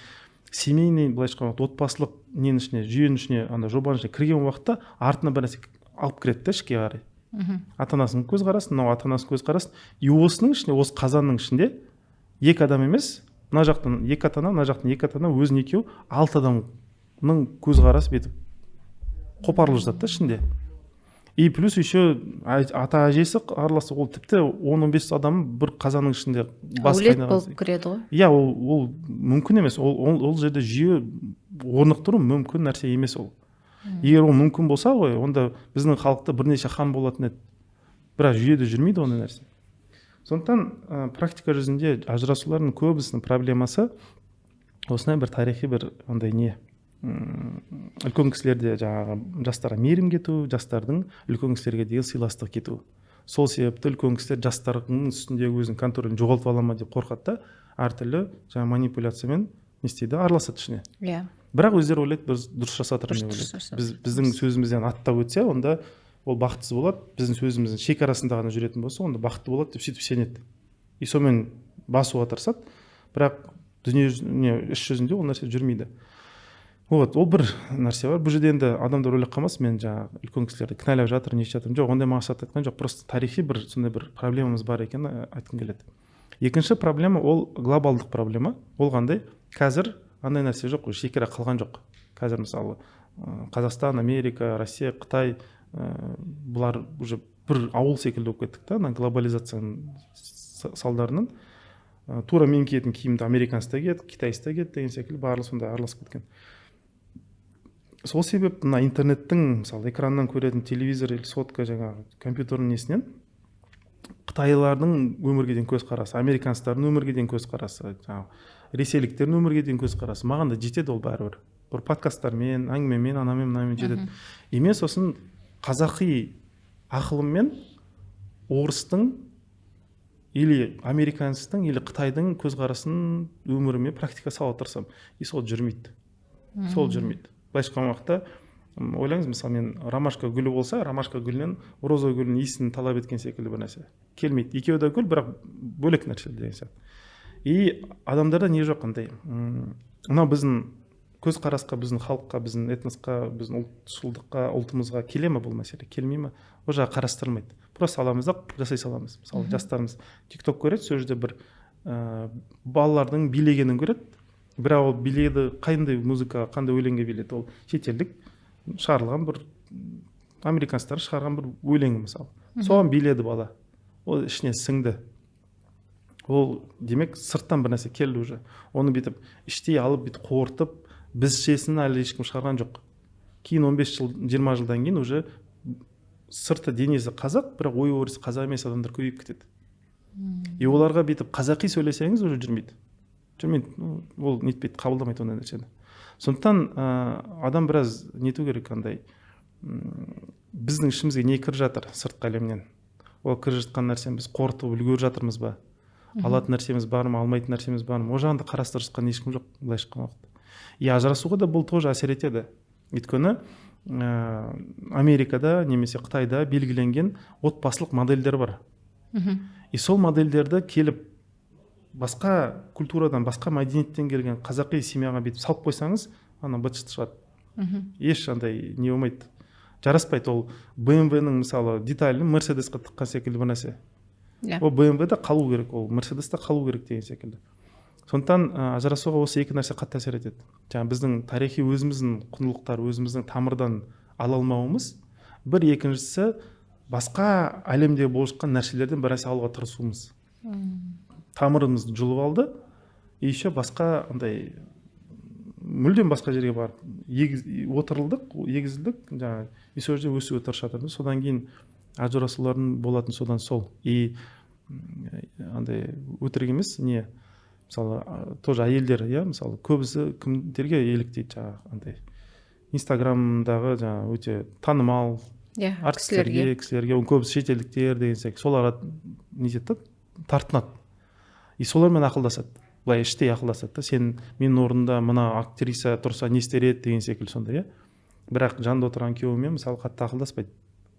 семейный, былайша айтқанда отбасылық ненің ішіне, жүйенің ішіне, ана жобаның ішіне кірген уақытта артына бір нәрсе алып кіреді да ішке қарай. Ата-анасының көзқарасын, мынау ата-анасының көзқарасын, и осының ішіне, осы қазанның ішінде екі адам емес, мына жақтан екі ата-ана, мына жақтан екі ата-ана, өзін екеу 6 адамның көзқарасы бетіп қопарылып жатады да ішінде. И плюс еще ата әжесі араласып, ол тіпті 10-15 адам бір қазанның ішінде бас әулет болып кіреді ғой. Иә, ол мүмкін емес. Ол жерде жүйе орнықтыру мүмкін нәрсе емес ол. Егер ол мүмкін болса ғой, онда біздің халықта бірнеше хан болатын еді. Бірақ жүйеде жүрмейді ондай нәрсе. Сондықтан практика жүзінде ажырасулардың көбісінің проблемасы осындай бір тарихи бір андай не, үлкен кісілерде жаңағы жастарға мейірім кету, жастардың үлкен кісілерге деген сыйластық кету. Сол себепті үлкен кісілер жастардың үстіндегі өзінің контролін жоғалтып ала ма деп қорқады да, әртүрлі жаңағы манипуляциямен не істейді, араласады ішіне. Иә. Бірақ өздері ойлайды, біз дұрыс жасап жатырмыз деп ойлайды. Біздің сөзімізден аттап өтсе, онда ол бақытсыз болады. Біздің сөзіміздің шекарасында ғана жүретін болса, онда бақытты болады деп сөйтіп сенеді. И сонымен басуға тырысады. Бірақ іс жүзінде ол нәрсе жүрмейді. Вот, ол бір нәрсе бар. Бұл жерде енді адамдар ойлап қалмасын, мен жаңағы үлкен кісілерді кінәлап жатыр, не жатырмын. Жоқ, ондай мақсат айтқан жоқ. Просто тарихи бір сондай бір проблемамыз бар екенін айтқым келеді. Екінші проблема ол глобалдық проблема. Ол қандай? Қазір андай нәрсе жоқ, шекара қалған жоқ. Қазір мысалы Қазақстан, Америка, Россия, Қытай, бұлар уже бір ауыл секілді болып кеттік та, глобализацияның салдарынан. Тура мен киетін киімді американец та киеді, қытайец та киеді деген секілді барлығы сондай араласып кеткен. Сол себеп мына интернеттің, мысалы экраннан көретін телевизор или сотка жаңағы компьютердің несінен қытайлардың өмірге деген көзқарасы, американецтердің өмірге деген көзқарасы, жаңағы ресейліктердің өмірге деген көзқарасы маған да жетеді ол бәрібір. Бір подкасттармен, әңгімемен, анамен, мынамен жетеді. И мен сосын қазақи ақылыммен орыстың или американецтің или қытайдың көзқарасын өміріме практика сала тырысамын. И сол жүрмейді. Сол жүрмейді. Былайша айтқан уақытта ойлаңыз, мысалы мен ромашка гүлі болса, ромашка гүлінен роза гүлінің иісін талап еткен секілді бір нәрсе келмейді. Екеуі де гүл, бірақ бөлек нәрсе деген сияқты. И адамдарда не жоқ қандай. Мынау біздің көзқарасқа, біздің халыққа, біздің этносқа, біздің ұлтшылдыққа, ұлтымызға келе ме бұл мәселе? Келмей ме? Ол жағы қарастырылмайды. Просто аламыз да жасай саламыз. Мысалы жастарымыз TikTok көреді, сол жерде бір балалардың билегенін көреді. Бірақ ол биледі, қандай музыка, қандай өлеңге биледі, ол шетелдік шығарылған бір американецтер шығарған бір өлеңі мысалы. Соған биледі бала. Ол ішіне сіңді. Ол демек сырттан бір нәрсе келді уже. Оны бүйтіп іштей алып бүйтіп қорытып, бізшесін әлі ешкім шығарған жоқ. Кейін 15 жыл, 20 жылдан кейін уже сырты денесі қазақ, бірақ ой өрісі қазақ емес адамдар көбейіп кетеді. И оларға бүйтіп қазақи сөйлесеңіз уже жүрмейді. Ол нетпейді, қабылдамайды ондай нәрсені. Сондықтан адам біраз нету керек андай. Біздің ішімізге не кіріп жатыр сыртқы әлемнен? Ол кіріп жатқан нәрсені біз қорытып үлгеріп жатырмыз ба? Алатын нәрсеміз бар ма, алмайтын нәрсеміз бар ма? Ол жағында қарастырып жатқан ешкім жоқ, былайша айтқан уақытта. И ажырасуға да бұл тоже әсер етеді. Өйткені Америкада немесе Қытайда белгіленген отбасылық модельдер бар. И сол модельдерді келіп басқа культурадан, басқа мәдениеттен келген қазақи семьяға бүйтіп салып қойсаңыз, ана быт-шыт шығады. Ешқандай не болмайды. Жараспайды. Ол BMW-ның мысалы деталін Mercedes-қа тыққан секілді бір нәрсе. Ол BMW-да қалу керек, ол Mercedes-та қалу керек деген секілді. Сондықтан ажырасуға осы екі нәрсе қатты әсер етеді. Жаңа біздің тарихи өзіміздің құндылықтар, өзіміздің тамырдан ала алмауымыз, бір екіншісі басқа әлемде болып жатқан нәрселерден бір нәрсе алуға тырысуымыз. Тамырымызды жұлып алды, и еще басқа андай мүлдем басқа жерге барып отырылдық, егізілдік, жаңа и сол жерде өсуге тырысып жатырмыз. Содан кейін ажырасулардың болатын содан сол. И андай өтірік емес, не мысалы тоже әйелдер, иә, мысалы көбісі кімдерге еліктейді жаңағы андай инстаграмдағы жаңағы өте танымал кісілерге көбісі шетелдіктер деген сияқты соларға нетеді да тартынады и солармен ақылдасады, былай іштей ақылдасады да, менің орнымда мына актриса тұрса не істер еді деген секілді сондай, иә. Бірақ жанында отырған күйеуімен мысалы қатты ақылдаспайды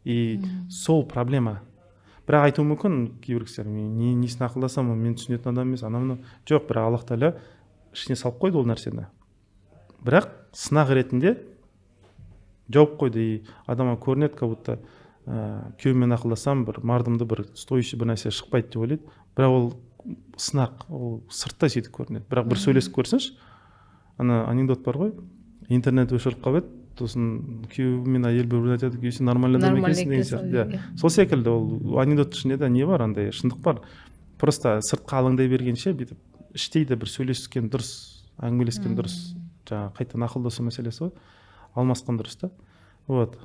и сол проблема. Бірақ айтуы мүмкін кейбір кісілер, мен несін ақылдасамын, мен түсінетін адам емес, анау жоқ, бірақ Аллах тағала ішіне салып қойды ол нәрсені. Бірақ сынақ ретінде жауып қойды и адамға көрінеді, как будто күйеуіммен ақылдасам, бір мардымды, бір стоящий бір нәрсе шықпайды деп ойлайды. Бірақ ол сынақ, ол сырттай сөйтіп көрінеді. Бірақ бір сөйлесіп көрсінші, ана анекдот бар ғой, интернет өшіріп қалып еді, сосын күйеу мен әйел бір айтады, сен нормальный адам екенсің деген сияқты. Сол секілді ол анекдоттың ішінде де не бар, андай шындық бар. Просто сыртқа алаңдай бергенше бүйтіп іштей де бір сөйлескен дұрыс, әңгімелескен дұрыс, жаңағы қайтадан ақылдасу мәселесі ғой, алмасқан дұрыс та. Вот.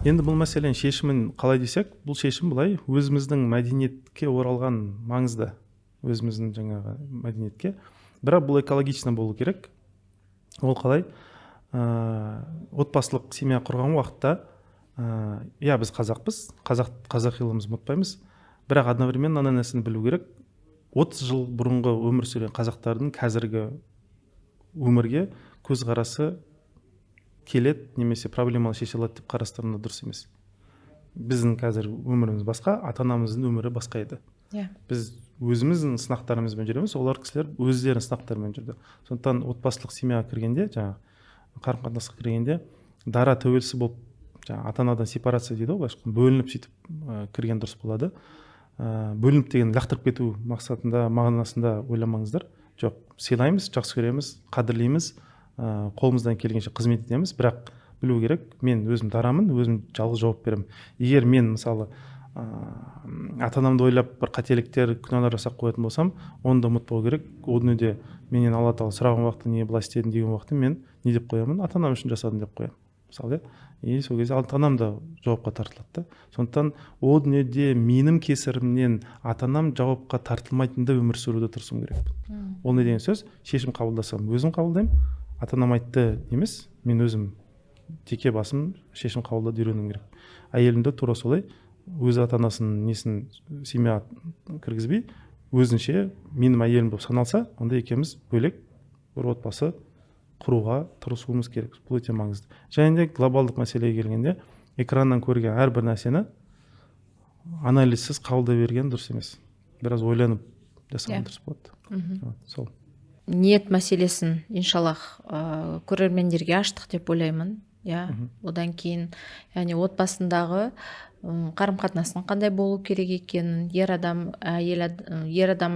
Енді бұл мәселенің шешімін қалай десек, бұл шешім былай өзіміздің мәдениетке оралған маңызды, өзіміздің жаңағы мәдениетке. Бірақ бұл экологично болу керек. Ол қалай? Отбасылық семья құрған уақытта, біз қазақпыз, қазақилығымызды ұмытпаймыз. Бірақ одновременно ана нәрсені білу керек. 30 жыл бұрынғы өмір сүрген қазақтардың қазіргі өмірге көзқарасы келеді, немесе проблеманы шеше алады деп қарастырғаны дұрыс емес. Біздің қазір өміріміз басқа, ата-анамыздың өмірі басқа еді. Біз өзіміздің сынақтарымызбен жүреміз, олар кісілер өздерінің сынақтарымен жүрді. Сондықтан отбасылық семьяға кіргенде, жаңағы қарым-қатынасқа кіргенде дара тәуелсіз болып, жаңағы ата-анадан сепарация дейді ғой, бөлініп сөйтіп кірген дұрыс болады. Бөлініп деген лақтырып кету мақсатында, мағынасында ойламаңыздар. Жоқ, сыйлаймыз, жақсы көреміз, қадірлейміз, қолымыздан келгенше қызмет етеміз, бірақ білу керек, мен өзім дарамын, өзім жалғыз жауап беремін. Егер мен мысалы ата-анамды ойлап бір қателіктер, күнәлар жасап қоятын болсам, оны да ұмытпау керек. Ол дүниеде менен Алла тағала сұраған уақытта не былай істедің деген уақытта мен не деп қоямын? Ата-анам үшін жасадым деп қоямын. Мысалы, и сол кезде ата-анам да жауапқа тартылады да. Сондықтан ол дүниеде менің кесірімнен ата-анам жауапқа тартылмайтында өмір сүруді тырысуым керек. Ол не деген сөз? Шешім қабылдасам өзім қабылдаймын. Ата-анам айтты емес, мен өзім жеке басым шешім қабылдауды үйренуім керек. Әйелімді тура солай, өз ата-анасының несін семьяға кіргізбей, өзінше менің әйелім болып саналса, онда екеуміз бөлек бір отбасы құруға тырысуымыз керек. Бұл өте маңызды. Және де глобалдық мәселеге келгенде, экраннан көрген әрбір нәрсені анализсіз қабылдай берген дұрыс емес. Біраз ойланып жасаған дұрыс болады. Сол. Ниет мәселесін иншаллах көрермендерге аштық деп ойлаймын. Одан кейін отбасындағы қарым-қатынастың қандай болу керек екенін, ер адам, әйел адам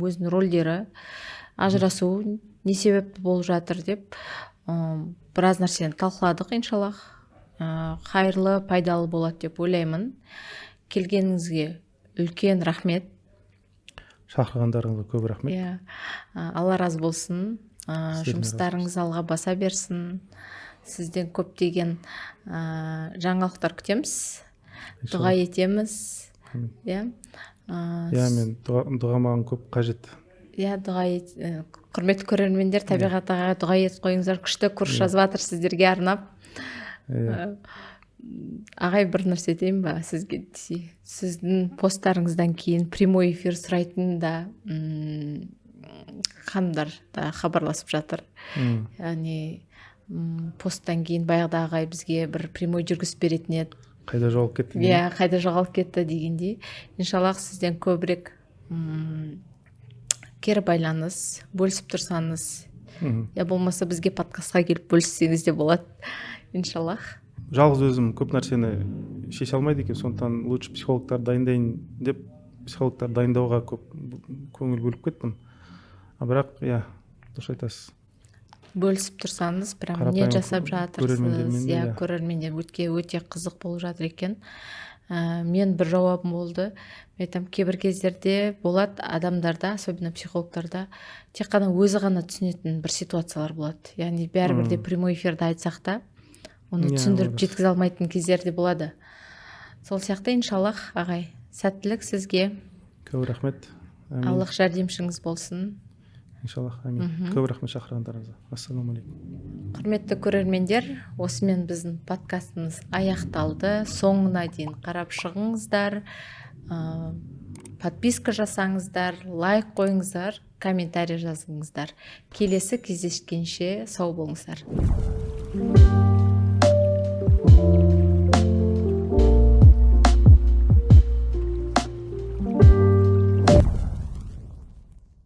өзінің рөлдері, ажырасу не себепті болып жатыр деп біраз нәрсені талқыладық иншаллах. Қайырлы, пайдалы болады деп ойлаймын. Келгеніңізге үлкен рахмет. Шақырғандарыңызға көп рахмет. Алла разы болсын. Жұмыстарыңыз алға баса берсін. Сізден көптеген жаңалықтар күтеміз. Дұға етеміз. Мен дұға маған көп қажет. Дұға ет. Құрметті көрермендер, Табиғат ағаға дұға етіп қойыңыздар. Күшті курс жазып жатыр сіздерге арнап. Ағай, бір нәрсе айтайын ба сізге? Сіздің посттарыңыздан кейін прямой эфир сұрайтын да ханымдар да хабарласып жатыр. Яғни посттан кейін баяғыда ағай бізге бір прямой жүргізіп беретін еді. Қайда жоғалып кетті? Қайда жоғалып кетті дегендей. Иншаллах сізден көбірек кері байланыс, бөлісіп тұрсаңыз, я болмаса бізге подкастқа келіп бөліссеңіз де болады. Иншаллах. Жалғыз өзім көп нәрсені шеше алмайды екен, сондықтан лучше психологтар дайындайын деп, психологтар дайындауға көп көңіл бөліп кеттім. Бірақ, дұрыс айтасыз. Бөлісіп тұрсаңыз, прям не жасап жатырсыз, көрермендер өте қызық болып жатыр екен. Мен бір жауабым болды. Айтам, кейбір кездерде болады адамдарда, особенно психологтарда, тек қана өзі ғана түсінетін бір ситуациялар болады. Яғни бәрібір де прямой эфирді айтсақ та, оны Иә, түсіндіріп олар. жеткізе алмайтын кездер де болады. Сол сияқты иншаллах ағай, сәттілік сізге. Көп рахмет. Әмин. Аллах жәрдемшіңіз болсын. Иншаллах. Әмин. Көп рахмет шақырғандарыңызға. Ассалаумағалейкум. Құрметті көрермендер, осымен біздің подкастымыз аяқталды. Соңына дейін қарап шығыңыздар, подписка жасаңыздар, лайк қойыңыздар, комментарий жазыңыздар. Келесі кездескенше сау болыңыздар.